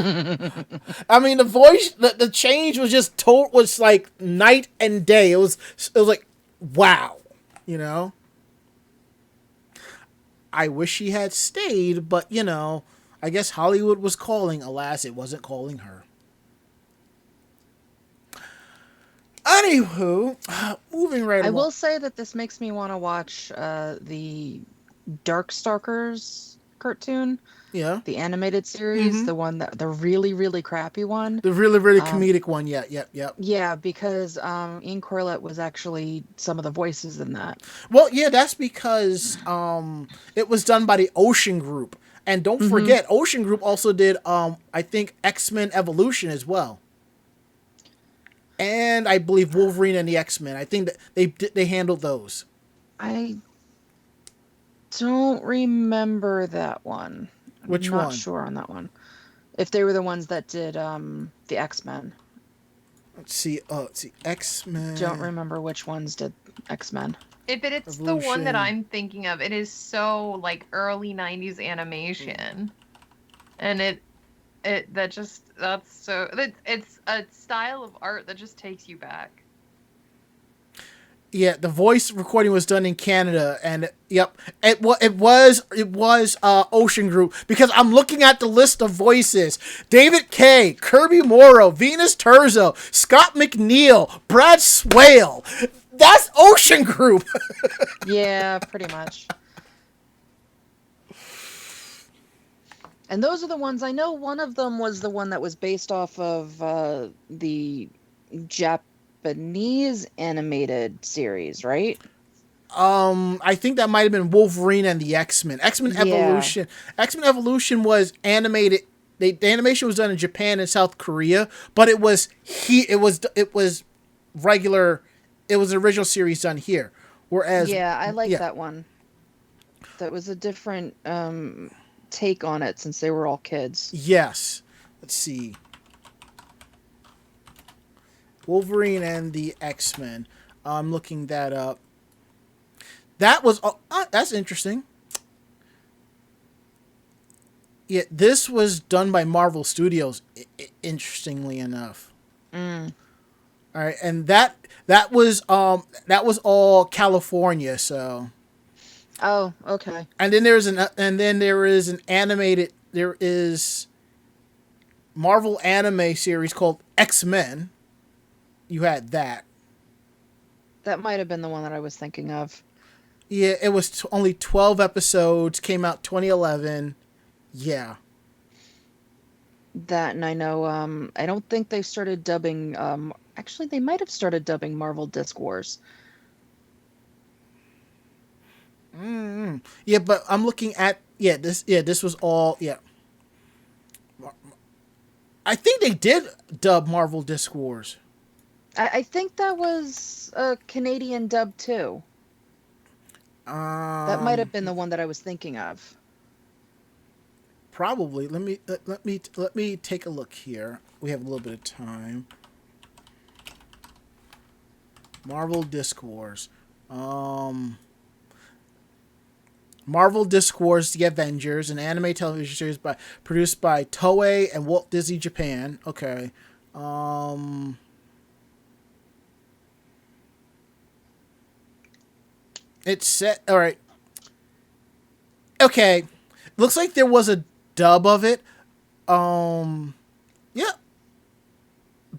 I mean, the voice, the change was just was like night and day. It was like, wow, you know? I wish she had stayed, but you know, I guess Hollywood was calling. Alas, it wasn't calling her. Anywho, moving right I along. will say that this makes me want to watch the Darkstalkers cartoon, Yeah. the animated series, Mhm. the really, really crappy one. The really, really comedic one. Yeah, yep. Yeah, because Ian Corlett was actually some of the voices in that. Well, yeah, that's because it was done by the Ocean Group. And don't Mhm. forget, Ocean Group also did I think X-Men Evolution as well. And I believe Wolverine and the X-Men. I think that they handled those. I don't remember that one. Which I'm not one? sure on that one. If they were the ones that did the X-Men. Let's see, X-Men. Don't remember which ones did X-Men. If it's the one that I'm thinking of, it is so like early 90s animation. And it's a style of art that just takes you back. Yeah, the voice recording was done in Canada, and yep, it was Ocean Group, because I'm looking at the list of voices: David Kay, Kirby Morrow, Venus Terzo, Scott McNeil, Brad Swale. That's Ocean Group. Yeah, pretty much. And those are the ones I know. One of them was the one that was based off of the Japanese animated series, right? I think that might have been Wolverine and the X-Men. X-Men Yeah. Evolution. X-Men Evolution was animated. The animation was done in Japan and South Korea, but it was regular. It was an original series done here. Whereas, Yeah, I like that one. That was a different take on it since they were all kids. Yes. Let's see. Wolverine and the X-Men. I'm looking that up. That was that's interesting. Yeah, this was done by Marvel Studios. Interestingly enough. Mm. All right, and that was all California. So. Oh, okay. And then there is an animated. There is Marvel anime series called X-Men. You had that. That might have been the one that I was thinking of. Yeah, it was only 12 episodes. Came out 2011. Yeah. That, and I know. I don't think they started dubbing. Actually, they might have started dubbing Marvel Disc Wars. Mm-hmm. Yeah, but I'm looking at this was all I think they did dub Marvel Disc Wars. I think that was a Canadian dub too. That might have been the one that I was thinking of. Probably. Let me take a look here. We have a little bit of time. Marvel Disc Wars. Marvel Disc Wars: The Avengers, an anime television series produced by Toei and Walt Disney Japan. Okay. It's set. All right. Okay. Looks like there was a dub of it. Yeah.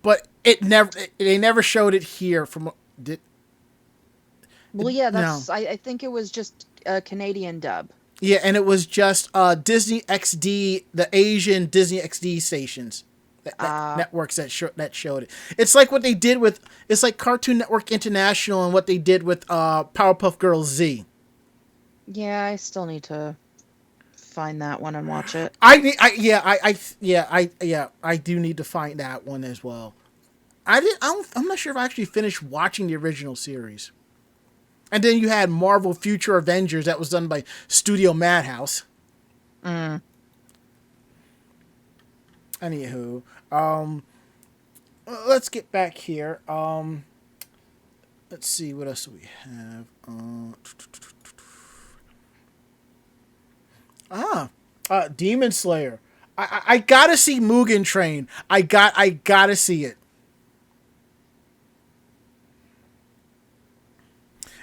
But they never showed it here from did Well, yeah, no. I think it was just a Canadian dub. Yeah, and it was just Disney XD, the Asian Disney XD stations, that networks that showed it. It's like what they did with it's like Cartoon Network International and what they did with Powerpuff Girls Z. Yeah, I still need to find that one and watch it. I do need to find that one as well. I'm not sure if I actually finished watching the original series. And then you had Marvel Future Avengers that was done by Studio Madhouse. Anywho, let's get back here. Let's see what else do we have. Demon Slayer. I gotta see Mugen Train. I gotta see it.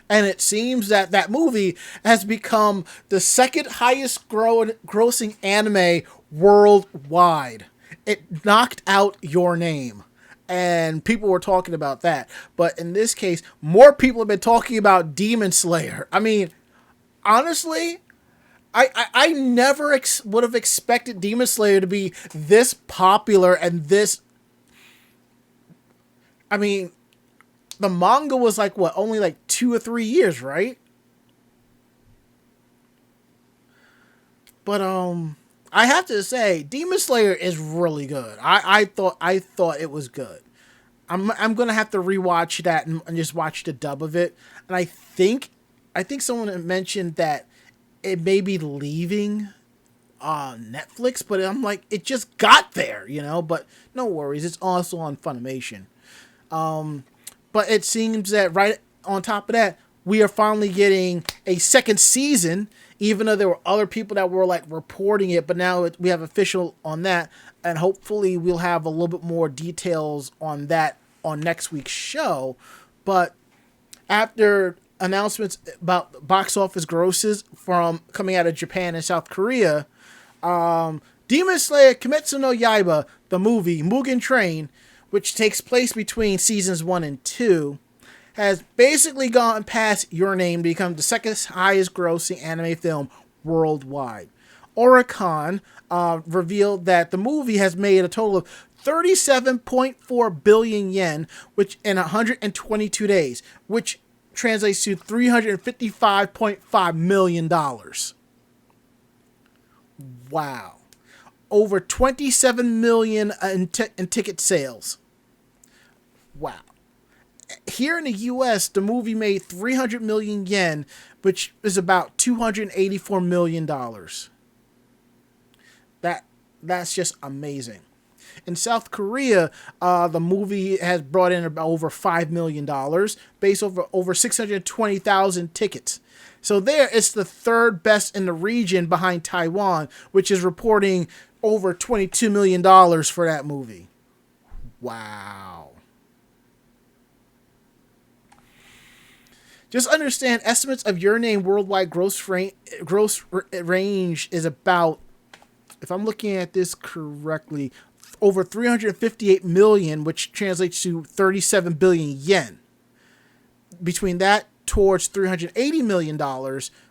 And it seems that that movie has become the second highest grossing anime worldwide. It knocked out Your Name. And people were talking about that. But in this case, more people have been talking about Demon Slayer. I mean, honestly, I never would have expected Demon Slayer to be this popular and this... I mean... The manga was like, what, only like 2 or 3 years, right? But I have to say, Demon Slayer is really good. I thought it was good. I'm gonna have to rewatch that and just watch the dub of it. And I think someone mentioned that it may be leaving Netflix, but I'm like, it just got there, you know. But no worries, it's also on Funimation. But it seems that right on top of that, we are finally getting a second season, even though there were other people that were like reporting it. But now we have official on that. And hopefully we'll have a little bit more details on that on next week's show. But after announcements about box office grosses from coming out of Japan and South Korea, Demon Slayer Kimetsu no Yaiba, the movie Mugen Train, which takes place between seasons 1 and 2, has basically gone past Your Name to become the second highest grossing anime film worldwide. Oricon revealed that the movie has made a total of 37.4 billion yen, which in 122 days, which translates to $355.5 million. Wow. Over 27 million in ticket sales. Wow. Here in the US, the movie made 300 million yen, which is about $284 million. That's just amazing. In South Korea, the movie has brought in about over $5 million, based over 620,000 tickets. So there, it's the third best in the region behind Taiwan, which is reporting over $22 million for that movie. Wow. Just understand, estimates of Your Name worldwide gross range is about, if I'm looking at this correctly, over 358 million, which translates to 37 billion yen. Between that towards $380 million,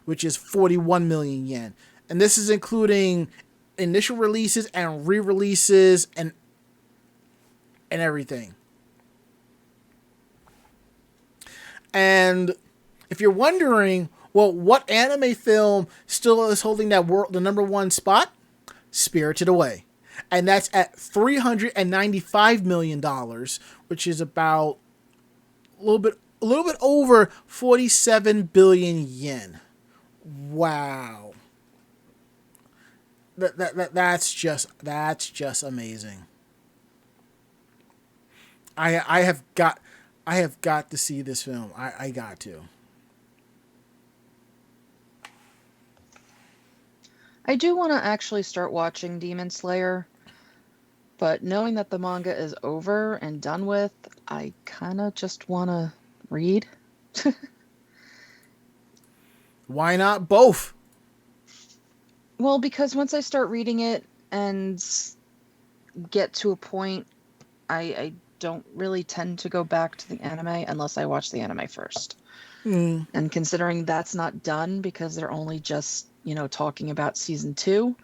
which is 41 million yen. And this is including initial releases and re-releases and everything. And if you're wondering, well, what anime film still is holding that the number one spot? Spirited Away. And that's at $395 million, which is about a little bit over 47 billion yen. Wow. That's just amazing. I have got to see this film. I got to. I do want to actually start watching Demon Slayer, but knowing that the manga is over and done with, I kind of just want to read. Why not both? Well, because once I start reading it and get to a point, I don't really tend to go back to the anime unless I watch the anime first. And considering that's not done because they're only just, talking about season 2,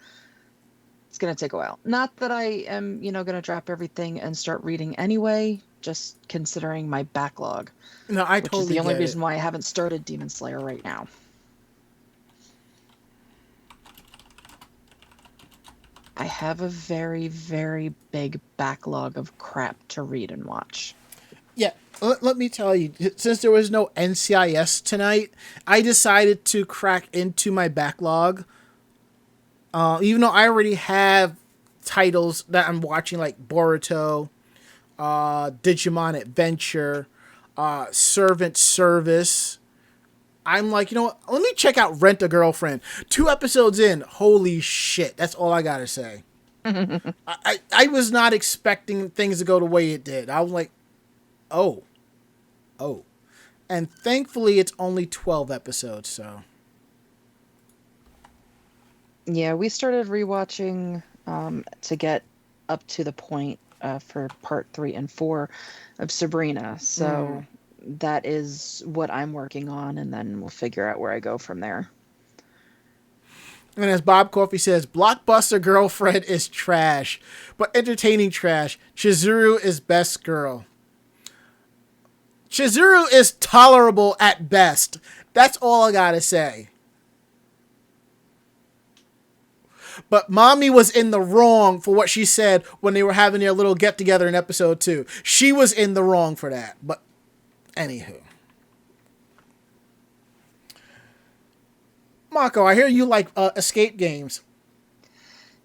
it's going to take a while. Not that I am, going to drop everything and start reading anyway, just considering my backlog. No, I which totally is the only get reason it. why I haven't started Demon Slayer right now. I have a very, very big backlog of crap to read and watch. Yeah, let me tell you, since there was no NCIS tonight, I decided to crack into my backlog. Even though I already have titles that I'm watching, like Boruto, Digimon Adventure, Servant Service. I'm like, what? Let me check out Rent a Girlfriend. 2 episodes in, holy shit. That's all I gotta say. I was not expecting things to go the way it did. I was like, oh. And thankfully, it's only 12 episodes, so. Yeah, we started rewatching to get up to the point for part 3 and 4 of Sabrina. So that is what I'm working on, and then we'll figure out where I go from there. And as Bob Coffey says, Blockbuster Girlfriend is trash, but entertaining trash. Chizuru is best girl. Chizuru is tolerable at best. That's all I gotta say. But Mommy was in the wrong for what she said when they were having their little get-together in episode 2. She was in the wrong for that. But, anywho. Mako, I hear you like escape games.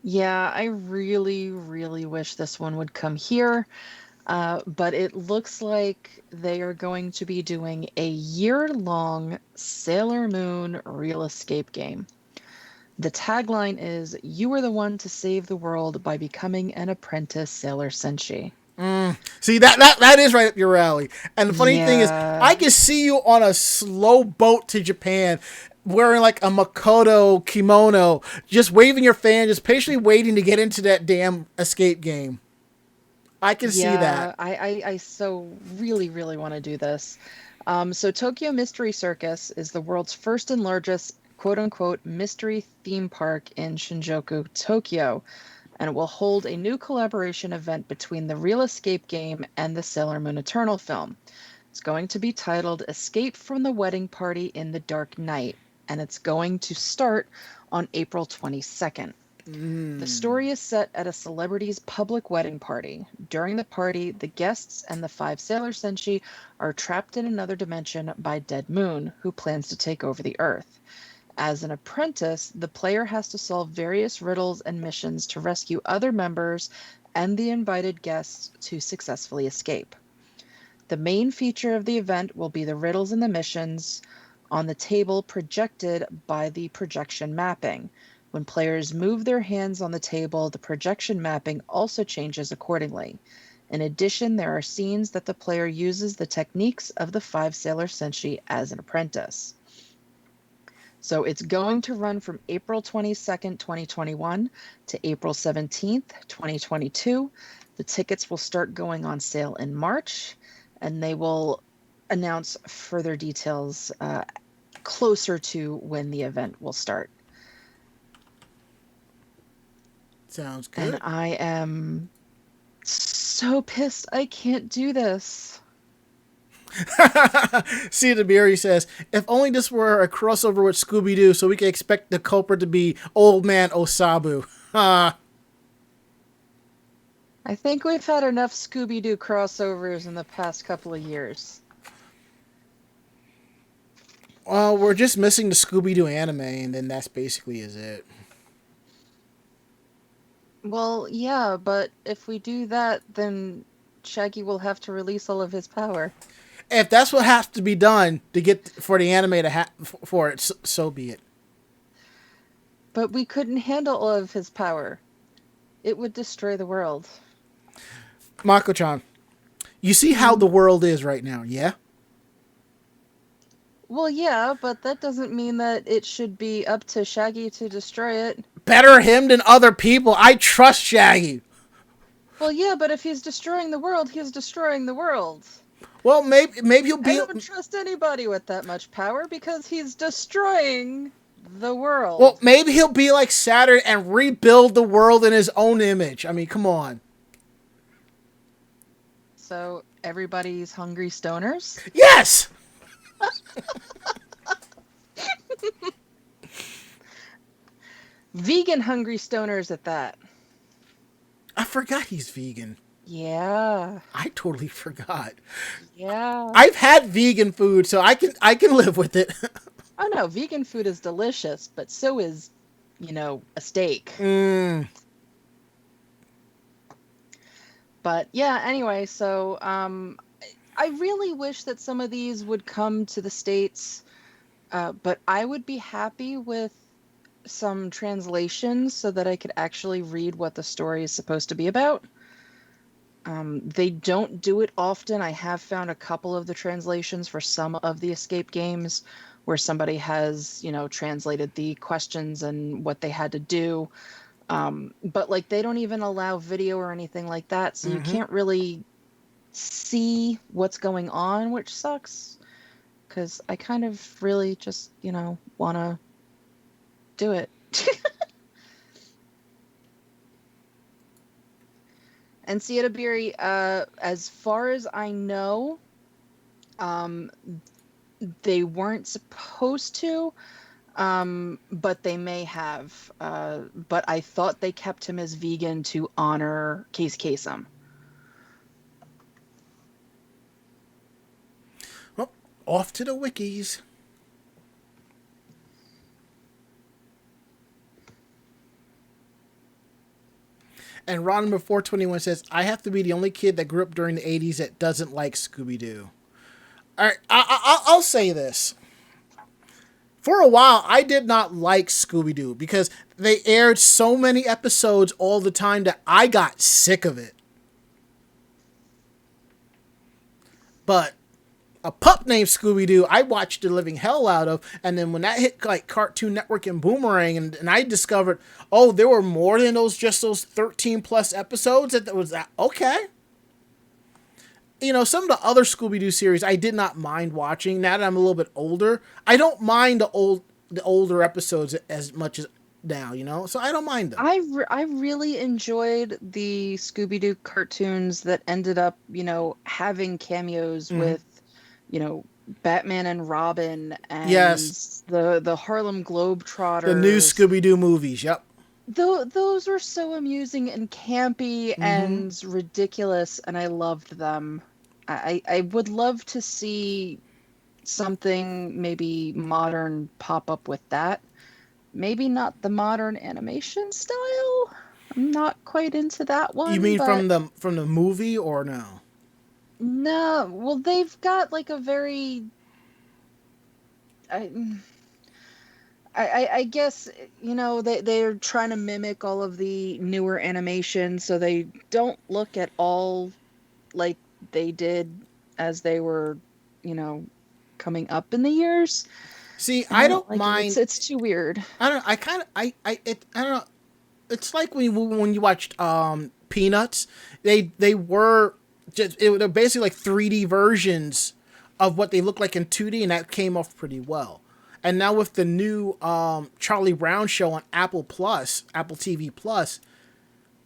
Yeah, I really, really wish this one would come here. But it looks like they are going to be doing a year-long Sailor Moon real escape game. The tagline is, "You are the one to save the world by becoming an apprentice Sailor Senshi." See, that is right up your alley. And the funny thing is, Yeah. I can see you on a slow boat to Japan wearing like a Makoto kimono, just waving your fan, just patiently waiting to get into that damn escape game. I can see that. I so really, really want to do this. So Tokyo Mystery Circus is the world's first and largest quote-unquote mystery theme park in Shinjuku, Tokyo, and it will hold a new collaboration event between the real escape game and the Sailor Moon Eternal film. It's going to be titled Escape from the Wedding Party in the Dark Night, and it's going to start on April 22nd. The story is set at a celebrity's public wedding party. During the party, the guests and the 5 Sailor Senshi are trapped in another dimension by Dead Moon, who plans to take over the Earth. As an apprentice, the player has to solve various riddles and missions to rescue other members and the invited guests to successfully escape. The main feature of the event will be the riddles and the missions on the table projected by the projection mapping. When players move their hands on the table, the projection mapping also changes accordingly. In addition, there are scenes that the player uses the techniques of the 5 Sailor Senshi as an apprentice. So it's going to run from April 22nd, 2021 to April 17th, 2022. The tickets will start going on sale in March, and they will announce further details closer to when the event will start. Sounds good. And I am so pissed I can't do this. See, the Beery says, if only this were a crossover with Scooby-Doo so we could expect the culprit to be Old Man Osabu. I think we've had enough Scooby-Doo crossovers in the past couple of years. Well, we're just missing the Scooby-Doo anime, and then that's basically is it. Well, yeah, but if we do that, then Shaggy will have to release all of his power. If that's what has to be done to get for the anime to for it, so be it. But we couldn't handle all of his power. It would destroy the world. Mako-chan, you see how the world is right now, yeah? Well, yeah, but that doesn't mean that it should be up to Shaggy to destroy it. Better him than other people. I trust Shaggy. Well, yeah, but if he's destroying the world, he's destroying the world. Well, maybe he'll I be. don't trust anybody with that much power because he's destroying the world. Well, maybe he'll be like Saturn and rebuild the world in his own image. I mean, come on. So everybody's hungry stoners? Yes. Vegan hungry stoners at that. I forgot he's vegan. Yeah. I totally forgot. Yeah. I've had vegan food, so I can live with it. Oh no, vegan food is delicious, but so is, a steak. But yeah, anyway, so I really wish that some of these would come to the States, but I would be happy with some translations so that I could actually read what the story is supposed to be about. They don't do it often. I have found a couple of the translations for some of the escape games where somebody has, translated the questions and what they had to do. But like they don't even allow video or anything like that, so you can't really see what's going on, which sucks. Because I kind of really just, want to do it. And Siettabiri, as far as I know, they weren't supposed to, but they may have. But I thought they kept him as vegan to honor Case Kasem. Well, off to the wikis. And Ron number 421 says, I have to be the only kid that grew up during the 80s that doesn't like Scooby-Doo. All right, I'll say this. For a while, I did not like Scooby-Doo because they aired so many episodes all the time that I got sick of it. But a pup named Scooby-Doo, I watched the living hell out of, and then when that hit like Cartoon Network and Boomerang, and I discovered, oh, there were more than those 13 plus episodes, that was that, okay. Some of the other Scooby-Doo series I did not mind watching. Now that I'm a little bit older, I don't mind the older episodes as much as now, so I don't mind them. I really enjoyed the Scooby-Doo cartoons that ended up, having cameos with, Batman and Robin and yes, the Harlem Globetrotters. The new Scooby-Doo movies, yep. Those were so amusing and campy and ridiculous, and I loved them. I would love to see something maybe modern pop up with that. Maybe not the modern animation style. I'm not quite into that one. You mean from the movie or no? No, well, they've got like a very... I guess, they're trying to mimic all of the newer animation, so they don't look at all like they did as they were, coming up in the years. See, I don't like mind. It's too weird. I don't. I kind of. I don't know. It's like when you watched Peanuts. They were they're basically like 3D versions of what they look like in 2D, and that came off pretty well. And now with the new Charlie Brown show on Apple TV Plus,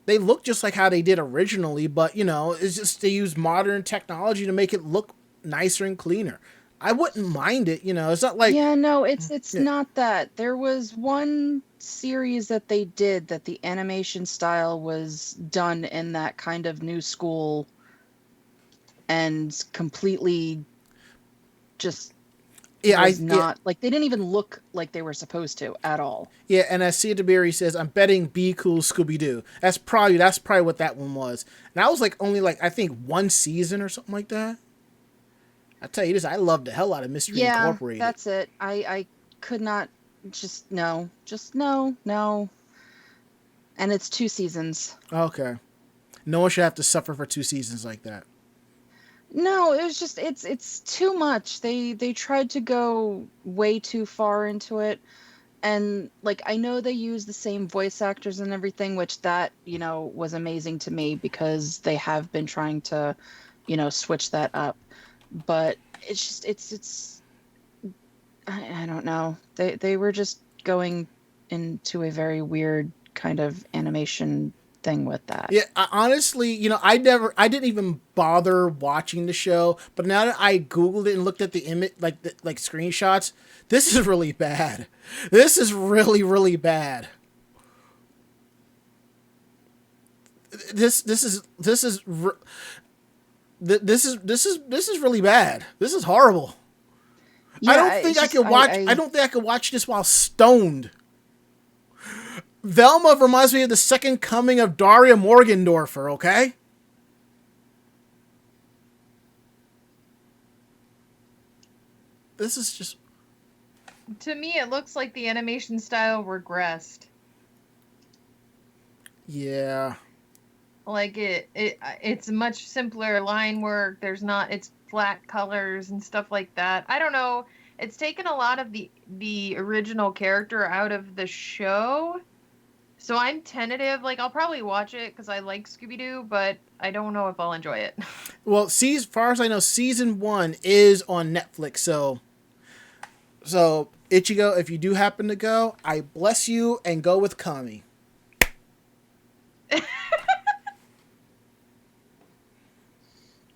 they look just like how they did originally, but it's just they use modern technology to make it look nicer and cleaner. I wouldn't mind it, it's not like... Yeah, no, it's not that. There was one series that they did that the animation style was done in that kind of new school and completely just... like they didn't even look like they were supposed to at all. Yeah, and as Siettabiri says, I'm betting Be Cool Scooby-Doo. That's probably what that one was. And that was only I think one season or something like that. I tell you this, I love the hell out of Mystery Incorporated. Yeah, that's it. I could not no. And it's 2 seasons. Okay. No one should have to suffer for 2 seasons like that. No, it was just it's too much. They tried to go way too far into it. And like I know they use the same voice actors and everything, which that, was amazing to me because they have been trying to, switch that up. But it's just it's I don't know. They were just going into a very weird kind of animation thing with that. Yeah, honestly, I didn't even bother watching the show, but now that I googled it and looked at the image, like screenshots, this is really bad. This is really really bad. This is really bad. This is horrible. Yeah, I don't think I could watch. I don't think I could watch this while stoned. Velma reminds me of the second coming of Daria Morgendorffer, okay? This is just... To me, it looks like the animation style regressed. Yeah. Like it's much simpler line work. It's flat colors and stuff like that. I don't know. It's taken a lot of the original character out of the show. So I'm tentative. Like, I'll probably watch it because I like Scooby-Doo, but I don't know if I'll enjoy it. Well, as far as I know, season 1 is on Netflix. So Ichigo, if you do happen to go, I bless you and go with Kami.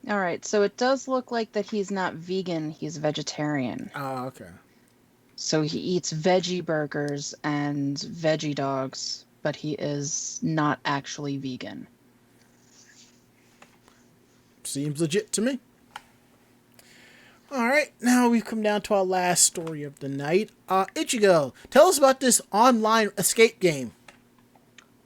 All right, so it does look like that he's not vegan, he's vegetarian. Oh, okay. So he eats veggie burgers and veggie dogs, but he is not actually vegan. Seems legit to me. All right, now we've come down to our last story of the night. Ichigo, tell us about this online escape game.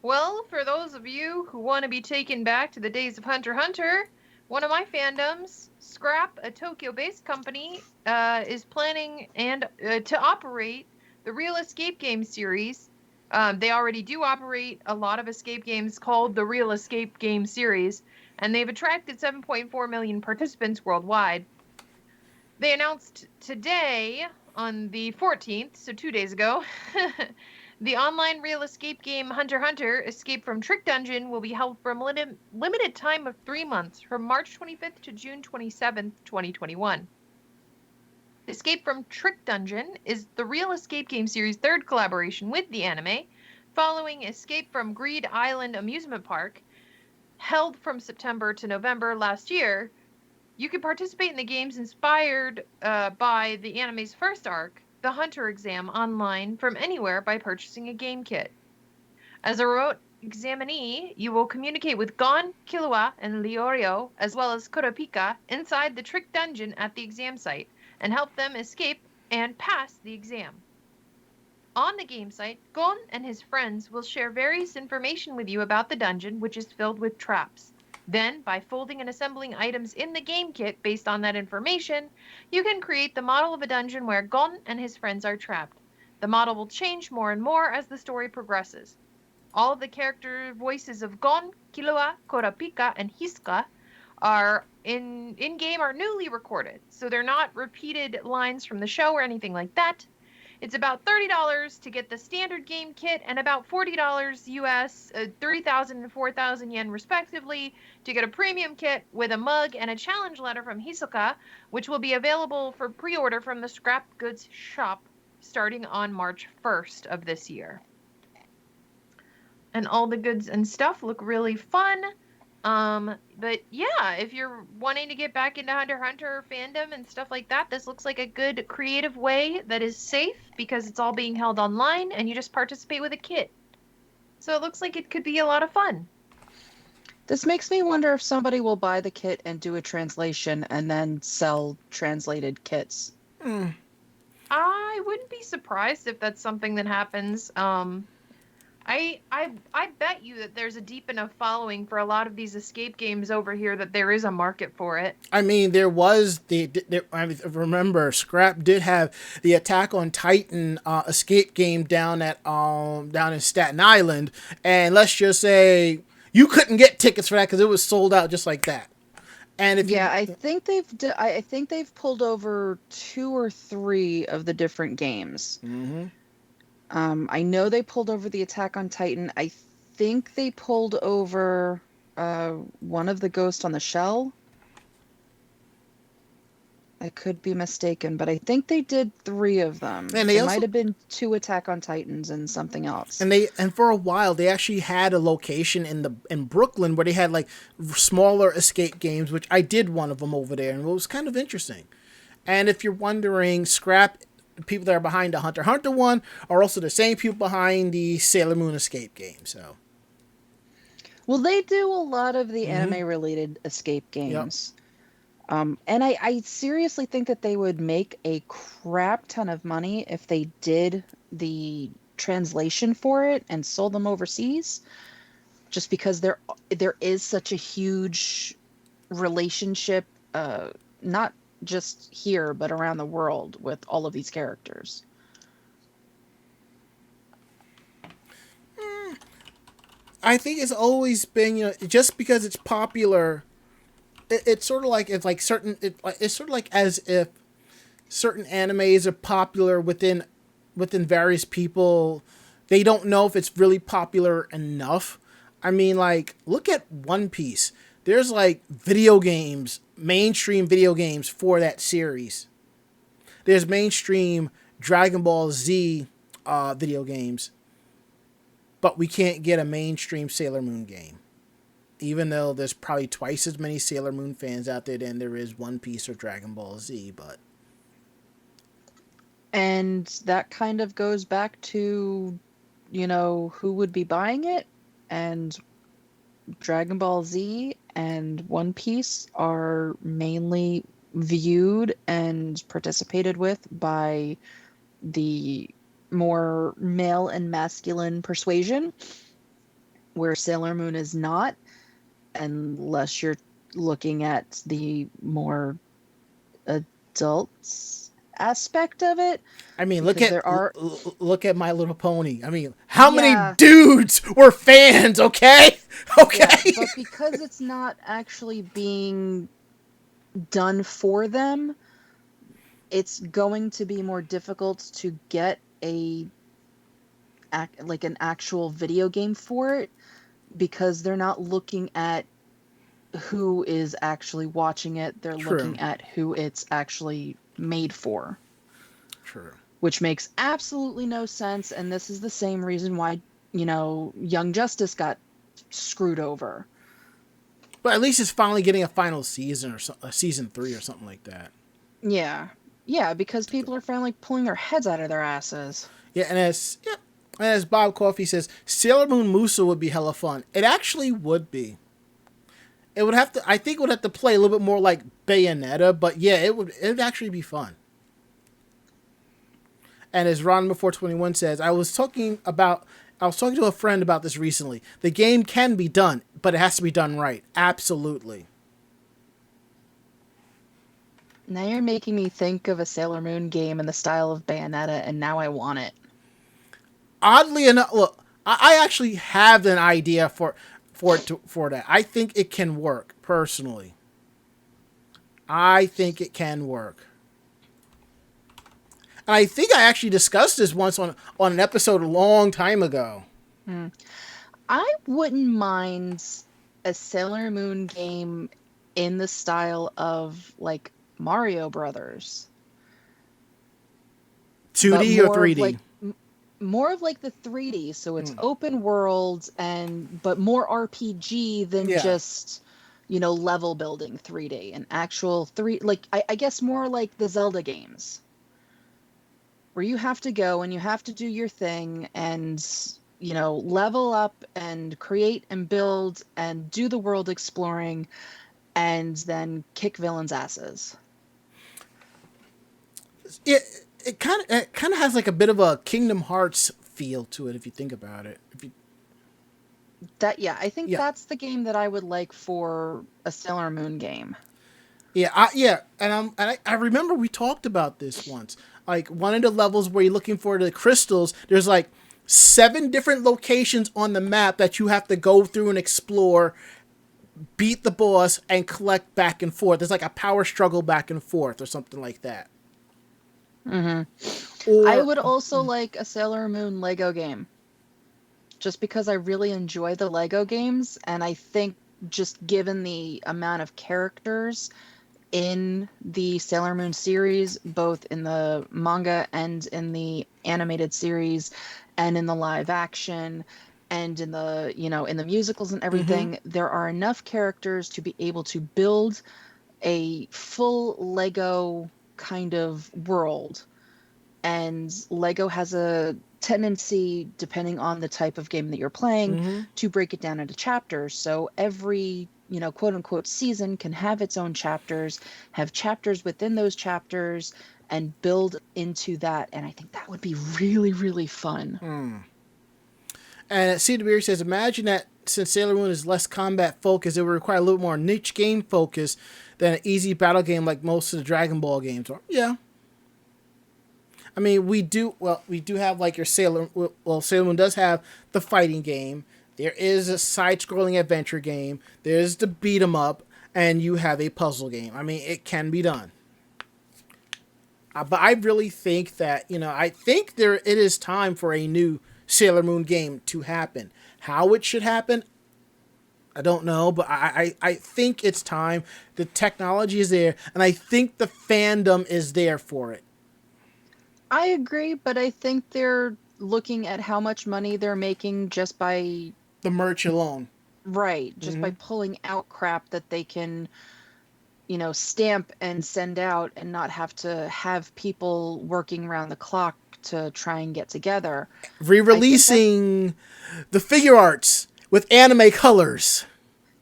Well, for those of you who want to be taken back to the days of Hunter x Hunter, one of my fandoms, Scrap, a Tokyo-based company, is planning to operate the Real Escape Game series. They already do operate a lot of escape games called the Real Escape Game series, and they've attracted 7.4 million participants worldwide. They announced today, on the 14th, so 2 days ago, the online real escape game Hunter x Hunter Escape from Trick Dungeon will be held for a limited time of 3 months, from March 25th to June 27th, 2021. Escape from Trick Dungeon is the Real Escape Game series' third collaboration with the anime, following Escape from Greed Island Amusement Park, held from September to November last year. You can participate in the games inspired by the anime's first arc, the Hunter exam, online from anywhere by purchasing a game kit. As a remote examinee, you will communicate with Gon, Killua, and Leorio, as well as Kurapika, inside the trick dungeon at the exam site, and help them escape and pass the exam. On the game site, Gon and his friends will share various information with you about the dungeon, which is filled with traps. Then, by folding and assembling items in the game kit based on that information, you can create the model of a dungeon where Gon and his friends are trapped. The model will change more and more as the story progresses. All of the character voices of Gon, Killua, Kurapika, and Hisoka are in-game are newly recorded, so they're not repeated lines from the show or anything like that. It's about $30 to get the standard game kit and about $40 US, 3,000 and 4,000 yen respectively, to get a premium kit with a mug and a challenge letter from Hisoka, which will be available for pre-order from the Scrap Goods shop starting on March 1st of this year. And all the goods and stuff look really fun. But yeah, if you're wanting to get back into Hunter x Hunter fandom and stuff like that, this looks like a good creative way that is safe because it's all being held online and you just participate with a kit. So it looks like it could be a lot of fun. This makes me wonder if somebody will buy the kit and do a translation and then sell translated kits. I wouldn't be surprised if that's something that happens. I bet you that there's a deep enough following for a lot of these escape games over here that there is a market for it. I mean, there was I remember Scrap did have the Attack on Titan escape game down in Staten Island, and let's just say you couldn't get tickets for that because it was sold out just like that. And if Yeah, you, I think they've pulled over 2 or 3 of the different games. Mhm. I know they pulled over the Attack on Titan. I think they pulled over one of the Ghost on the Shell. I could be mistaken, but I think they did 3 of them. and they It might also, have been 2 Attack on Titans and something else. and for a while they actually had a location in Brooklyn where they had like smaller escape games, which I did one of them over there, and it was kind of interesting. And if you're wondering, Scrap, people that are behind the Hunter x Hunter one are also the same people behind the Sailor Moon escape game. So, Well, they do a lot of the Mhm. anime-related escape Yep. games. And I seriously think that they would make a crap ton of money if they did the translation for it and sold them overseas, just because there is such a huge relationship, not just here but around the world with all of these characters. I think it's always been, just because it's popular, it's sort of like, it's sort of like as if certain animes are popular within various people. They don't know if it's really popular enough. I mean, like, look at One Piece. There's like video games, mainstream video games for that series. There's mainstream Dragon Ball Z video games, but we can't get a mainstream Sailor Moon game. Even though there's probably twice as many Sailor Moon fans out there than there is One Piece or Dragon Ball Z, but And that kind of goes back to, who would be buying it. And Dragon Ball Z and One Piece are mainly viewed and participated with by the more male and masculine persuasion, where Sailor Moon is not, unless you're looking at the more adult aspect of it. I mean, Because there are, look at My Little Pony. I mean, how many Yeah. dudes were fans? Okay, okay. yeah, but because it's not actually being done for them, it's going to be more difficult to get an actual video game for it, because they're not looking at who is actually watching it. They're True. looking at who it's actually made for, True. which makes absolutely no sense. And this is the same reason why, Young Justice got screwed over. But at least it's finally getting a final season or a season 3 or something like that. Yeah, because people are finally pulling their heads out of their asses. Yeah, and as Bob Coffey says, Sailor Moon Musa would be hella fun. It actually would be. It would have to. I think it would have to play a little bit more like Bayonetta, but yeah, it would actually be fun. And as Ron before 21 says, I was talking to a friend about this recently. The game can be done, but it has to be done right. Absolutely. Now you're making me think of a Sailor Moon game in the style of Bayonetta, and now I want it. Oddly enough, look, I actually have an idea for that. I think it can work, personally. I think it can work. And I think I actually discussed this once on an episode a long time ago. I wouldn't mind a Sailor Moon game in the style of, like, Mario Brothers. 2D or 3D? More of like the 3D, so it's open world but more RPG than just, level building 3D. An actual I guess more like the Zelda games, where you have to go and you have to do your thing and, level up and create and build and do the world exploring and then kick villains' asses. It kind of has like a bit of a Kingdom Hearts feel to it if you think about it. I think that's the game that I would like for a Sailor Moon game. And I remember we talked about this once. Like, one of the levels where you're looking for the crystals, there's like 7 different locations on the map that you have to go through and explore beat the boss and collect back and forth. There's like a power struggle back and forth or something like that. I would also like a Sailor Moon Lego game. Just because I really enjoy the Lego games, and I think just given the amount of characters in the Sailor Moon series, both in the manga and in the animated series and in the live action and in the, in the musicals and everything, there are enough characters to be able to build a full Lego kind of world. And Lego has a tendency, depending on the type of game that you're playing, to break it down into chapters. So every, quote unquote season can have its own chapters, have chapters within those chapters, and build into that. And I think that would be really, really fun. And CWR says, imagine that since Sailor Moon is less combat focused, it would require a little more niche game focus than an easy battle game like most of the Dragon Ball games are. Yeah. I mean, we do have like your Sailor Moon does have the fighting game. There is a side-scrolling adventure game. There's the beat 'em up, and you have a puzzle game. I mean, it can be done. But I really think that, I think it is time for a new Sailor Moon game to happen. How it should happen, I don't know, but I think it's time. The technology is there, and I think the fandom is there for it. I agree, but I think they're looking at how much money they're making just by the merch alone. Right, just by pulling out crap that they can, stamp and send out and not have to have people working around the clock to try and get together. Re-releasing the figure arts with anime colors.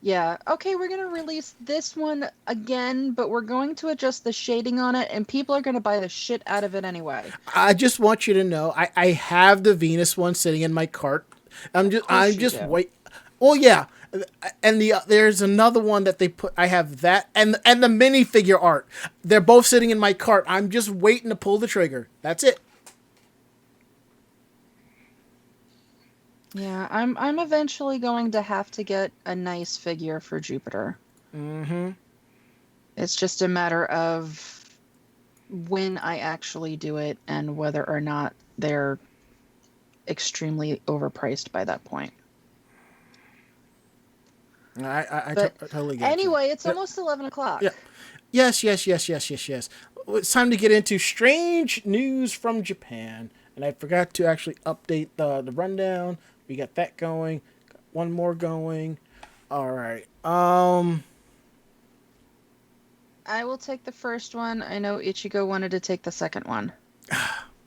Yeah, okay, we're going to release this one again, but we're going to adjust the shading on it, and people are going to buy the shit out of it anyway. I just want you to know, I have the Venus one sitting in my cart. I'm just wait. Oh yeah, and there's another one that they put. I have that and the minifigure art. They're both sitting in my cart. I'm just waiting to pull the trigger. That's it. Yeah, I'm eventually going to have to get a nice figure for Jupiter. It's just a matter of when I actually do it and whether or not they're extremely overpriced by that point. I totally get it. Anyway, it's almost 11 o'clock. Yeah. Yes. It's time to get into strange news from Japan. And I forgot to actually update the rundown. We got that going. Got one more going. All right. I will take the first one. I know Ichigo wanted to take the second one.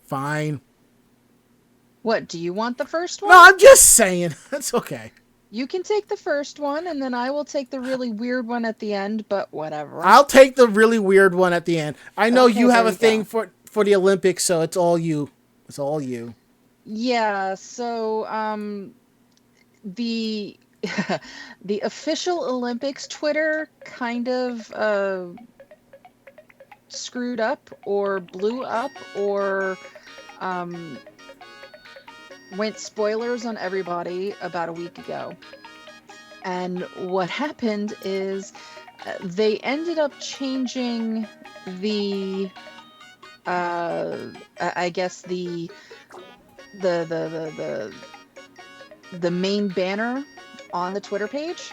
Fine. What, do you want the first one? No, I'm just saying. That's okay. You can take the first one, and then I will take the really weird one at the end, but whatever. I'll take the really weird one at the end. I know you have a thing for the Olympics, so it's all you. It's all you. Yeah, so the the official Olympics Twitter kind of screwed up or blew up or went spoilers on everybody about a week ago. And what happened is they ended up changing the I guess the main banner on the Twitter page.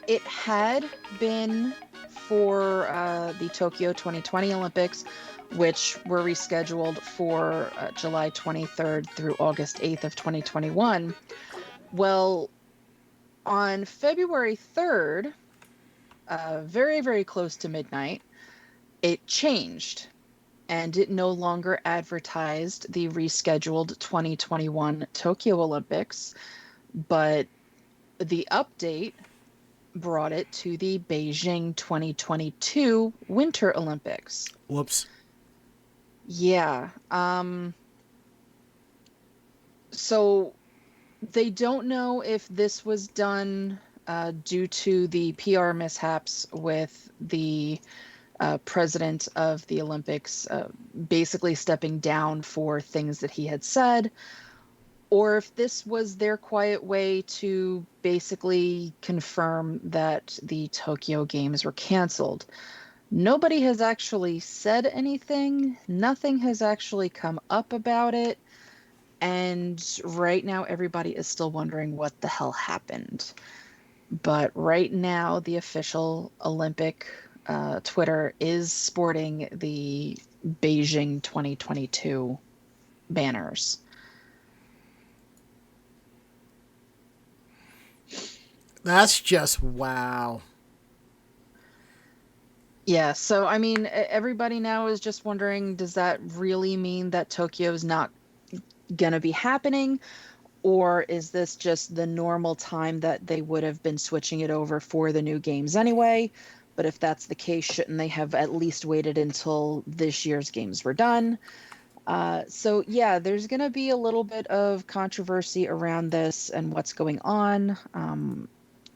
It had been for the Tokyo 2020 Olympics, which were rescheduled for July 23rd through August 8th of 2021. Well, on February 3rd, very, very close to midnight, it changed. And it no longer advertised the rescheduled 2021 Tokyo Olympics, but the update brought it to the Beijing 2022 Winter Olympics. Whoops. Yeah. So they don't know if this was done due to the PR mishaps with the president of the Olympics basically stepping down for things that he had said, or if this was their quiet way to basically confirm that the Tokyo Games were canceled. Nobody has actually said anything. Nothing has actually come up about it. And right now, everybody is still wondering what the hell happened. But right now, the official Olympic Twitter is sporting the Beijing 2022 banners. That's just wow. Yeah, so I mean, everybody now is just wondering, does that really mean that Tokyo's not gonna be happening? Or is this just the normal time that they would have been switching it over for the new games anyway? But if that's the case, shouldn't they have at least waited until this year's games were done? So yeah, there's going to be a little bit of controversy around this and what's going on.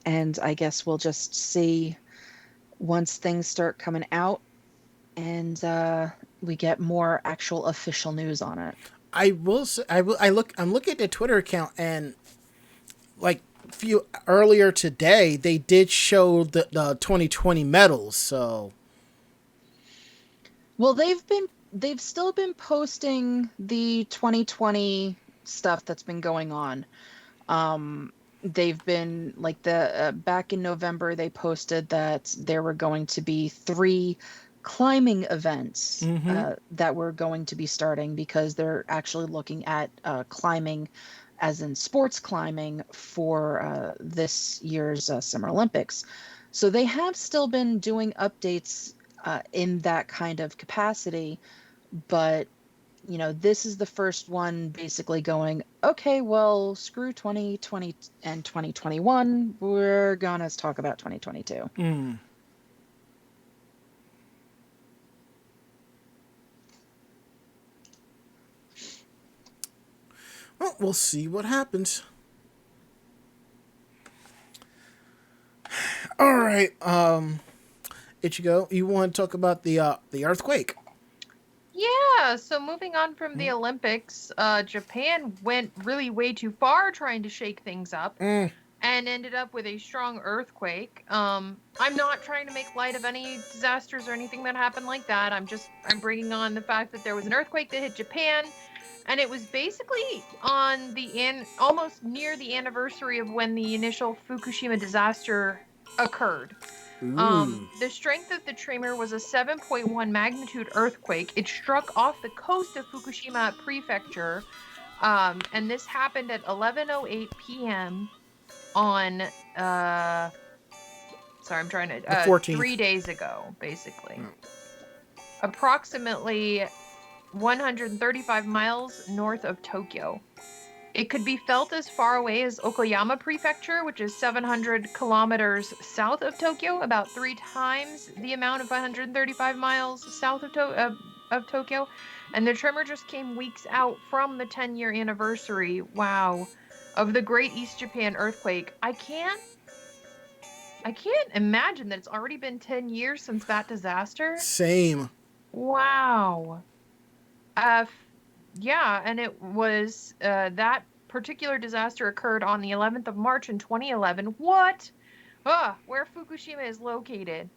And I guess we'll just see once things start coming out and we get more actual official news on it. I will say, I'm looking at the Twitter account, and like few earlier today, they did show the 2020 medals. So, well, they've still been posting the 2020 stuff that's been going on. They've been like back in November, they posted that there were going to be 3 climbing events that were going to be starting, because they're actually looking at climbing as in sports climbing for this year's Summer Olympics. So they have still been doing updates in that kind of capacity, but this is the first one basically going, okay, well, screw 2020 and 2021. We're going to talk about 2022. well, we'll see what happens. All right, Ichigo, you want to talk about the earthquake? Yeah, so moving on from the Olympics, Japan went really way too far trying to shake things up and ended up with a strong earthquake. I'm not trying to make light of any disasters or anything that happened like that. I'm bringing on the fact that there was an earthquake that hit Japan, and it was basically on almost near the anniversary of when the initial Fukushima disaster occurred. The strength of the tremor was a 7.1 magnitude earthquake. It struck off the coast of Fukushima Prefecture, and this happened at 11:08 p.m. on sorry, I'm trying to The 14th. 3 days ago, basically. Approximately 135 miles north of Tokyo. It could be felt as far away as Okayama Prefecture, which is 700 kilometers south of Tokyo, about 3 times the amount of 135 miles south of Tokyo. And the tremor just came weeks out from the 10-year anniversary, wow, of the Great East Japan earthquake. I can't imagine that it's already been 10 years since that disaster. Same. Wow. Yeah, and it was that particular disaster occurred on the 11th of March in 2011. What? Where Fukushima is located.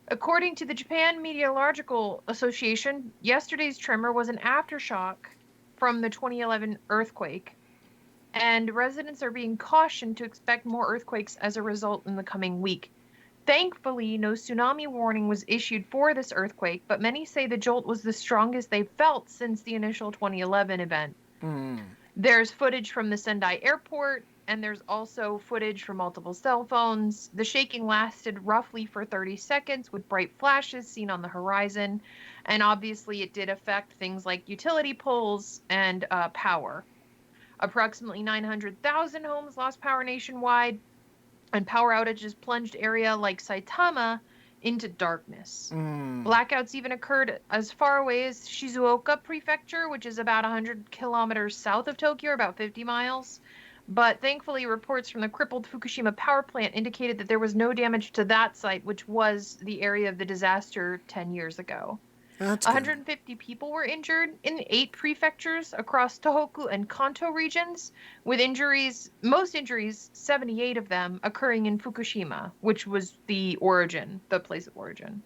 According to the Japan Meteorological Association, yesterday's tremor was an aftershock from the 2011 earthquake, and residents are being cautioned to expect more earthquakes as a result in the coming week. Thankfully, no tsunami warning was issued for this earthquake, but many say the jolt was the strongest they've felt since the initial 2011 event. There's footage from the Sendai airport, and there's also footage from multiple cell phones. The shaking lasted roughly for 30 seconds with bright flashes seen on the horizon, and obviously it did affect things like utility poles and power. Approximately 900,000 homes lost power nationwide, and power outages plunged area like Saitama into darkness. Blackouts even occurred as far away as Shizuoka Prefecture, which is about 100 kilometers south of Tokyo, about 50 miles. But thankfully, reports from the crippled Fukushima power plant indicated that there was no damage to that site, which was the area of the disaster 10 years ago. That's good. 150 people were injured in 8 prefectures across Tohoku and Kanto regions, with most injuries, 78 of them, occurring in Fukushima, which was the place of origin.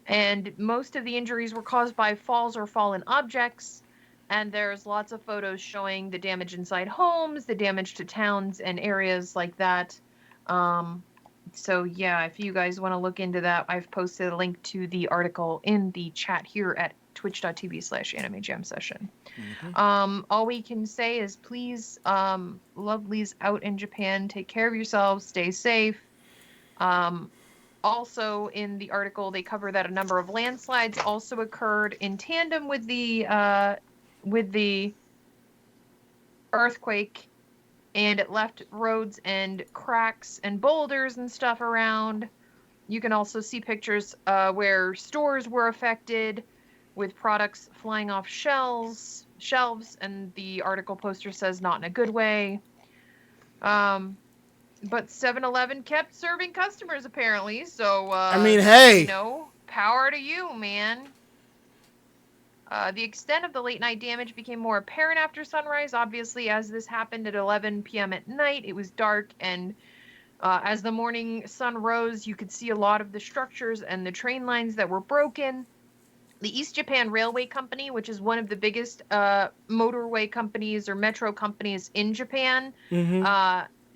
And most of the injuries were caused by falls or fallen objects, and there's lots of photos showing the damage inside homes, the damage to towns and areas like that. So yeah, if you guys want to look into that, I've posted a link to the article in the chat here at twitch.tv/anime jam session. All we can say is please, lovelies out in Japan, take care of yourselves, stay safe. Also in the article, they cover that a number of landslides also occurred in tandem with the earthquake, and it left roads and cracks and boulders and stuff around. You can also see pictures where stores were affected, with products flying off shelves, and the article poster says not in a good way. But 7-Eleven kept serving customers apparently, so hey, power to you, man. The extent of the late night damage became more apparent after sunrise. Obviously, as this happened at 11 p.m. at night, it was dark, and as the morning sun rose, you could see a lot of the structures and the train lines that were broken. The East Japan Railway Company, which is one of the biggest motorway companies or metro companies in Japan,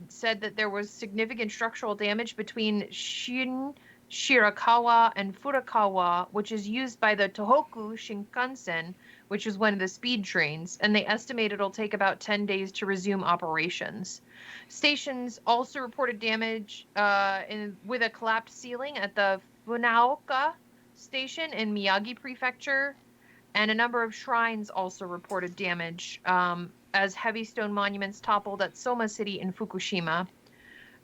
said that there was significant structural damage between Shirakawa and Furukawa, which is used by the Tohoku Shinkansen, which is one of the speed trains, and they estimate it'll take about 10 days to resume operations. Stations also reported damage with a collapsed ceiling at the Funaoka station in Miyagi Prefecture, and a number of shrines also reported damage as heavy stone monuments toppled at Soma City in Fukushima.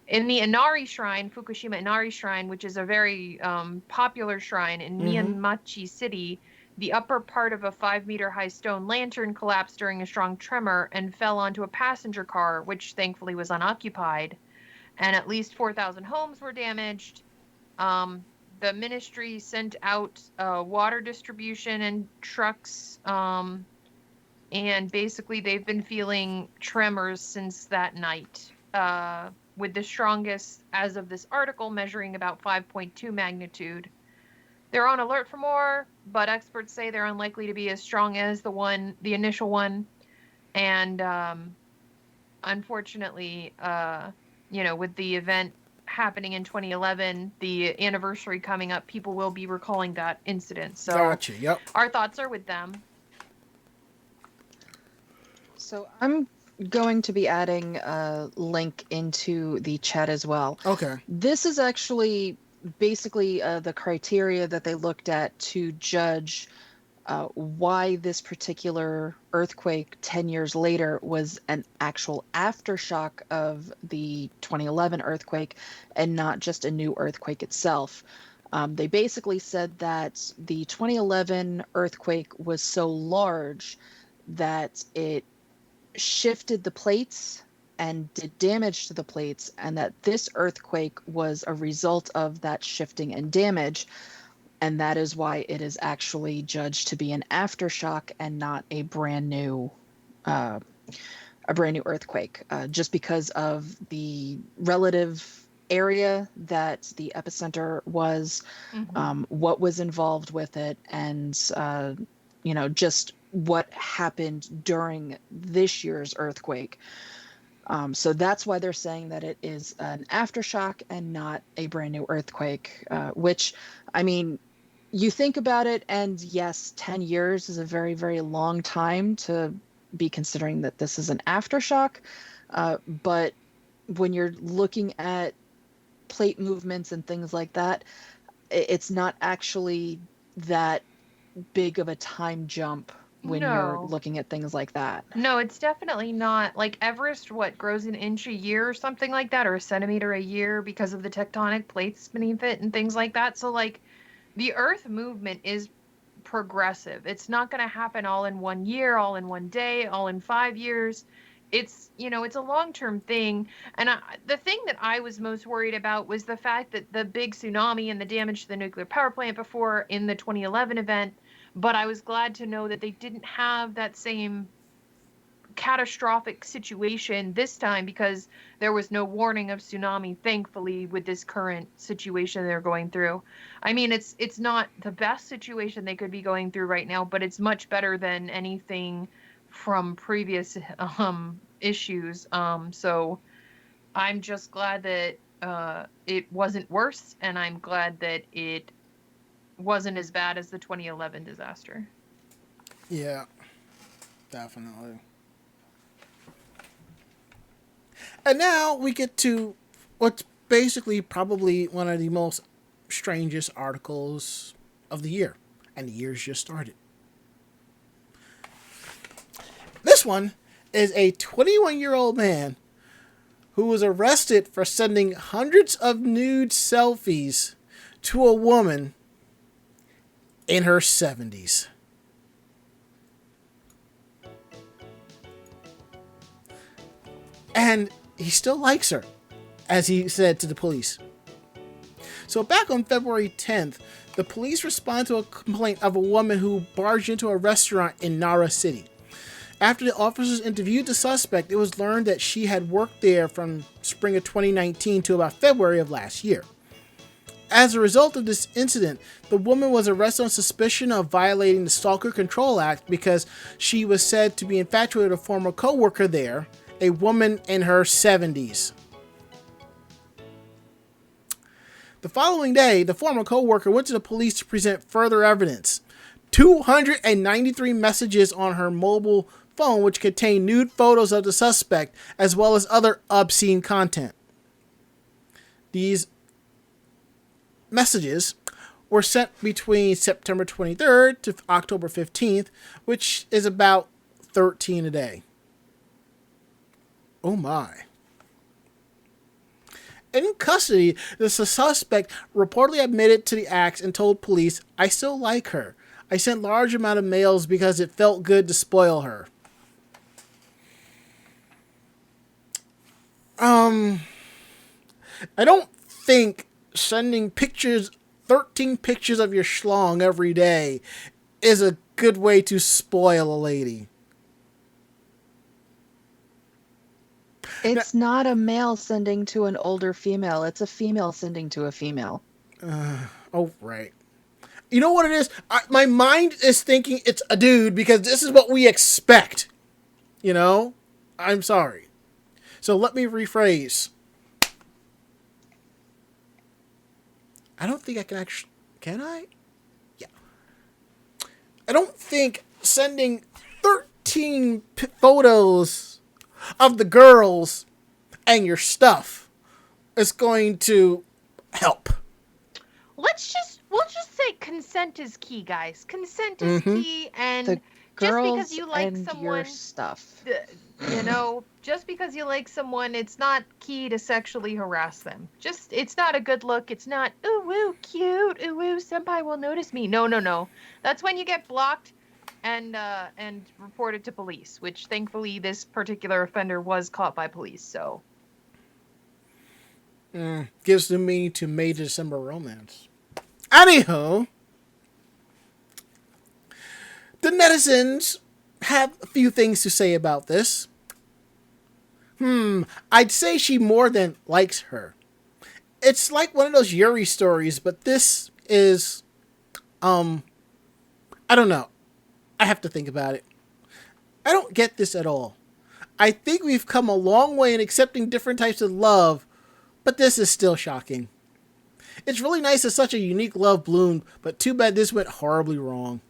In the Inari Shrine, Fukushima Inari Shrine, which is a very popular shrine in Miyamachi City, the upper part of a 5-meter-high stone lantern collapsed during a strong tremor and fell onto a passenger car, which thankfully was unoccupied. And at least 4,000 homes were damaged. The ministry sent out water distribution and trucks, and basically they've been feeling tremors since that night, with the strongest, as of this article, measuring about 5.2 magnitude. They're on alert for more, but experts say they're unlikely to be as strong as the initial one. And unfortunately, with the event happening in 2011, the anniversary coming up, people will be recalling that incident. So gotcha. Yep. Our thoughts are with them. So I'm going to be adding a link into the chat as well. Okay. This is actually basically the criteria that they looked at to judge why this particular earthquake 10 years later was an actual aftershock of the 2011 earthquake and not just a new earthquake itself. They basically said that the 2011 earthquake was so large that it shifted the plates and did damage to the plates, and that this earthquake was a result of that shifting and damage, and that is why it is actually judged to be an aftershock and not a brand new earthquake, just because of the relative area that the epicenter was, what was involved with it, and just what happened during this year's earthquake. So that's why they're saying that it is an aftershock and not a brand new earthquake, which, I mean, you think about it, and yes, 10 years is a very, very long time to be considering that this is an aftershock. But when you're looking at plate movements and things like that, it's not actually that big of a time jump when you're looking at things like that. No, it's definitely not. Like Everest, grows an inch a year or something like that, or a centimeter a year because of the tectonic plates beneath it and things like that. So like the Earth movement is progressive. It's not going to happen all in 1 year, all in 1 day, all in 5 years. it's it's a long-term thing. And the thing that I was most worried about was the fact that the big tsunami and the damage to the nuclear power plant before in the 2011 event, but I was glad to know that they didn't have that same catastrophic situation this time, because there was no warning of tsunami, thankfully, with this current situation they're going through. I mean, it's not the best situation they could be going through right now, but it's much better than anything from previous issues. So I'm just glad that it wasn't worse, and I'm glad that it wasn't as bad as the 2011 disaster. Yeah, definitely. And now we get to what's basically probably one of the most strangest articles of the year. And the year's just started. This one is a 21-year-old man who was arrested for sending hundreds of nude selfies to a woman in her 70s. And he still likes her, as he said to the police. So back on February 10th, the police responded to a complaint of a woman who barged into a restaurant in Nara City. After the officers interviewed the suspect, it was learned that she had worked there from spring of 2019 to about February of last year. As a result of this incident, the woman was arrested on suspicion of violating the Stalker Control Act because she was said to be infatuated with a former co-worker there, a woman in her 70s. The following day, the former co-worker went to the police to present further evidence. 293 messages on her mobile phone which contained nude photos of the suspect as well as other obscene content. These messages were sent between September 23rd to October 15th, which is about 13 a day. Oh my. In custody, the suspect reportedly admitted to the acts and told police, "I still like her. I sent large amount of mails because it felt good to spoil her." I don't think sending 13 pictures of your schlong every day is a good way to spoil a lady. It's not a male sending to an older female. It's a female sending to a female. Oh, right. You know what it is? My mind is thinking it's a dude because this is what we expect. You know? I'm sorry. So let me rephrase. I don't think I can actually... Can I? Yeah. I don't think sending 13 photos of the girls and your stuff is going to help. We'll just say consent is key, guys. Consent is key, and The girls just because you like and someone, your stuff. just because you like someone, it's not key to sexually harass them. It's not a good look. It's not, ooh, woo, cute, ooh, woo, senpai will notice me. No. That's when you get blocked and reported to police, which thankfully this particular offender was caught by police, so. Gives the meaning to May to December romance. Anywho, the netizens have a few things to say about this. I'd say she more than likes her. It's like one of those Yuri stories, but this is, I don't know. I have to think about it. I don't get this at all. I think we've come a long way in accepting different types of love, but this is still shocking. It's really nice that such a unique love bloomed, but too bad this went horribly wrong.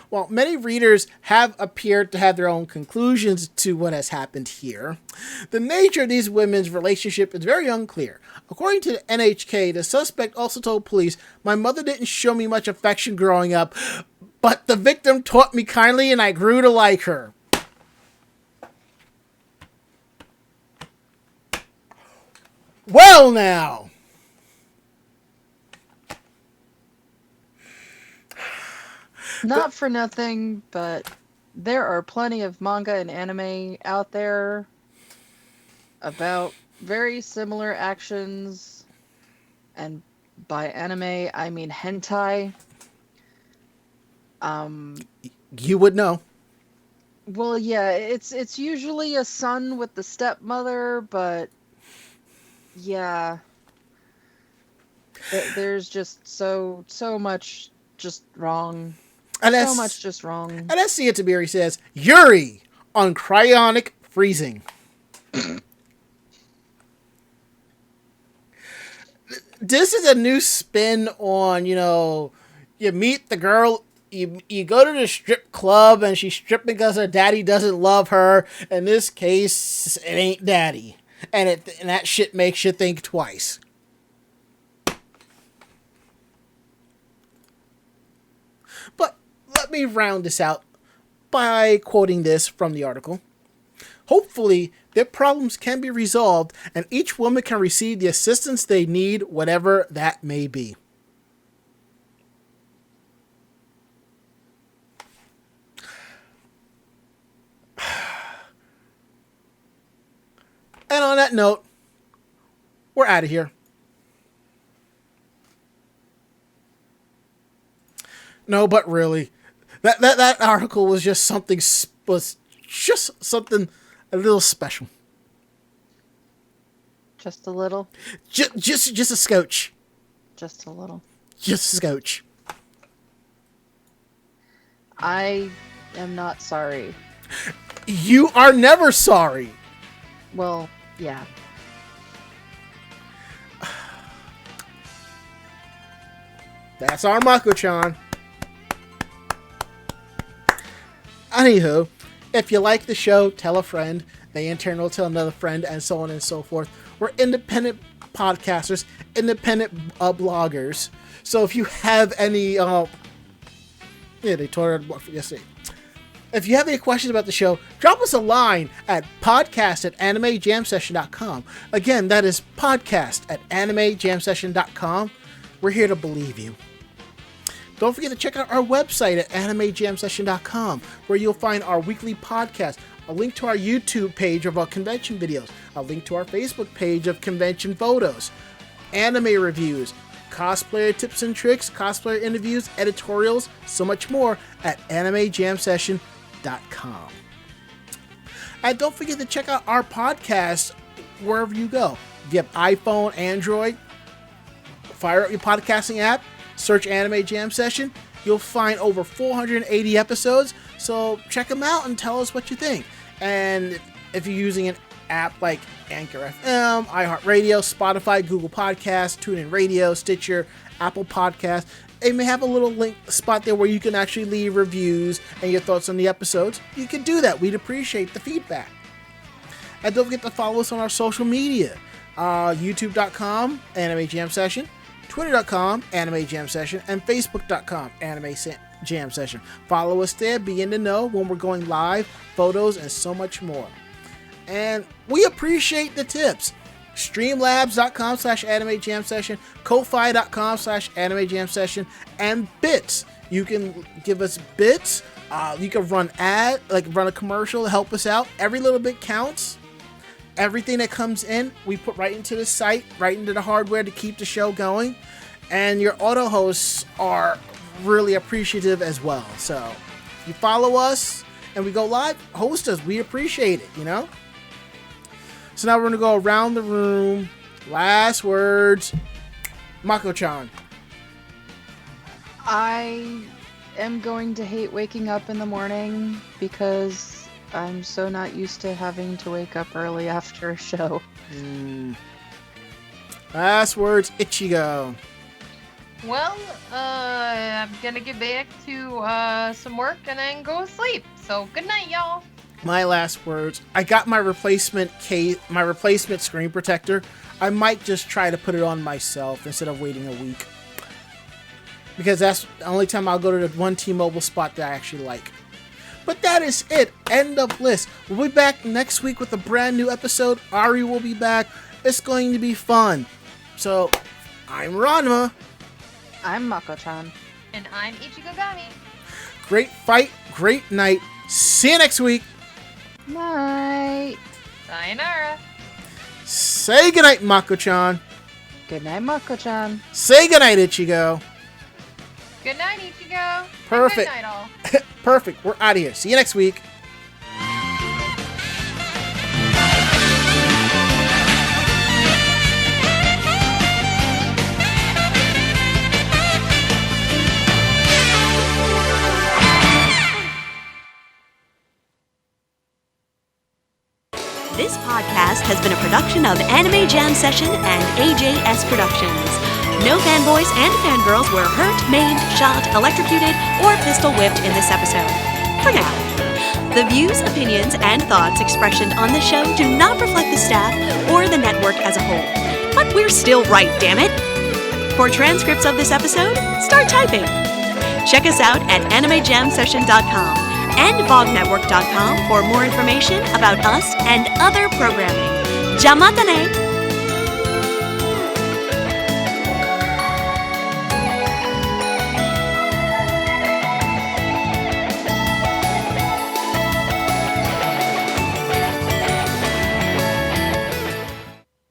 While many readers have appeared to have their own conclusions to what has happened here, the nature of these women's relationship is very unclear. According to the NHK, the suspect also told police, "My mother didn't show me much affection growing up, but the victim taught me kindly and I grew to like her." Well now. Not for nothing, but there are plenty of manga and anime out there about very similar actions, and by anime I mean hentai. You would know. Well, yeah, it's usually a son with the stepmother, but yeah, there's just so much just wrong. And So much just wrong. And as Sia Tabiri says, Yuri on cryonic freezing. This is a new spin on, you meet the girl, you go to the strip club and she's stripping because her daddy doesn't love her. In this case, it ain't daddy. And that shit makes you think twice. But let me round this out by quoting this from the article. Hopefully, their problems can be resolved and each woman can receive the assistance they need, whatever that may be. And on that note, we're out of here. No, but really, that article was just something a little special. Just a little. Just a scotch. Just a little. Just a scotch. I am not sorry. You are never sorry. Well, yeah. That's our Mako-chan. Anywho, if you like the show, tell a friend. They in turn will tell another friend, and so on and so forth. We're independent podcasters, independent bloggers. So if you have any, they told her yesterday. If you have any questions about the show, drop us a line at podcast@animejamsession.com. Again, that is podcast@animejamsession.com. We're here to believe you. Don't forget to check out our website at animejamsession.com, where you'll find our weekly podcast, a link to our YouTube page of our convention videos, a link to our Facebook page of convention photos, anime reviews, cosplayer tips and tricks, cosplayer interviews, editorials, so much more at animejamsession.com. And don't forget to check out our podcast wherever you go. If you have iPhone, Android, fire up your podcasting app, search Anime Jam Session. You'll find over 480 episodes, so check them out and tell us what you think. And if you're using an app like Anchor FM, iHeartRadio, Spotify, Google Podcasts, TuneIn Radio, Stitcher, Apple Podcasts, it may have a little link spot there where you can actually leave reviews and your thoughts on the episodes. You can do that. We'd appreciate the feedback. And don't forget to follow us on our social media. YouTube.com, Anime Jam Session. Twitter.com, Anime Jam Session, and Facebook.com, Anime Jam Session. Follow us there, be in the know when we're going live, photos, and so much more. And we appreciate the tips. Streamlabs.com/Anime Jam Session, Ko-Fi.com/Anime Jam Session, and bits. You can give us bits. You can run a commercial to help us out. Every little bit counts. Everything that comes in, we put right into the site, right into the hardware to keep the show going. And your auto hosts are really appreciative as well. So if you follow us and we go live, host us. We appreciate it, So now we're going to go around the room. Last words. Mako-chan. I am going to hate waking up in the morning because I'm so not used to having to wake up early after a show. Last words, Ichigo. Well, I'm gonna get back to some work and then go to sleep. So good night, y'all. My last words. I got my replacement screen protector. I might just try to put it on myself instead of waiting a week, because that's the only time I'll go to the one T-Mobile spot that I actually like. But that is it. End of list. We'll be back next week with a brand new episode. Ari will be back. It's going to be fun. So, I'm Ranma. I'm Mako-chan. And I'm Ichigogami. Great fight, great night. See you next week. Night. Sayonara. Say goodnight, Mako-chan. Good night, Mako-chan. Say goodnight, Ichigo. Good night, Ichigo. Perfect. And good night, all. Perfect. We're out of here. See you next week. This podcast has been a production of Anime Jam Session and AJS Productions. No fanboys and fangirls were hurt, maimed, shot, electrocuted, or pistol whipped in this episode. For now. The views, opinions, and thoughts expressed on the show do not reflect the staff or the network as a whole. But we're still right, damn it! For transcripts of this episode, start typing. Check us out at animejamsession.com and vognetwork.com for more information about us and other programming. Jamatane!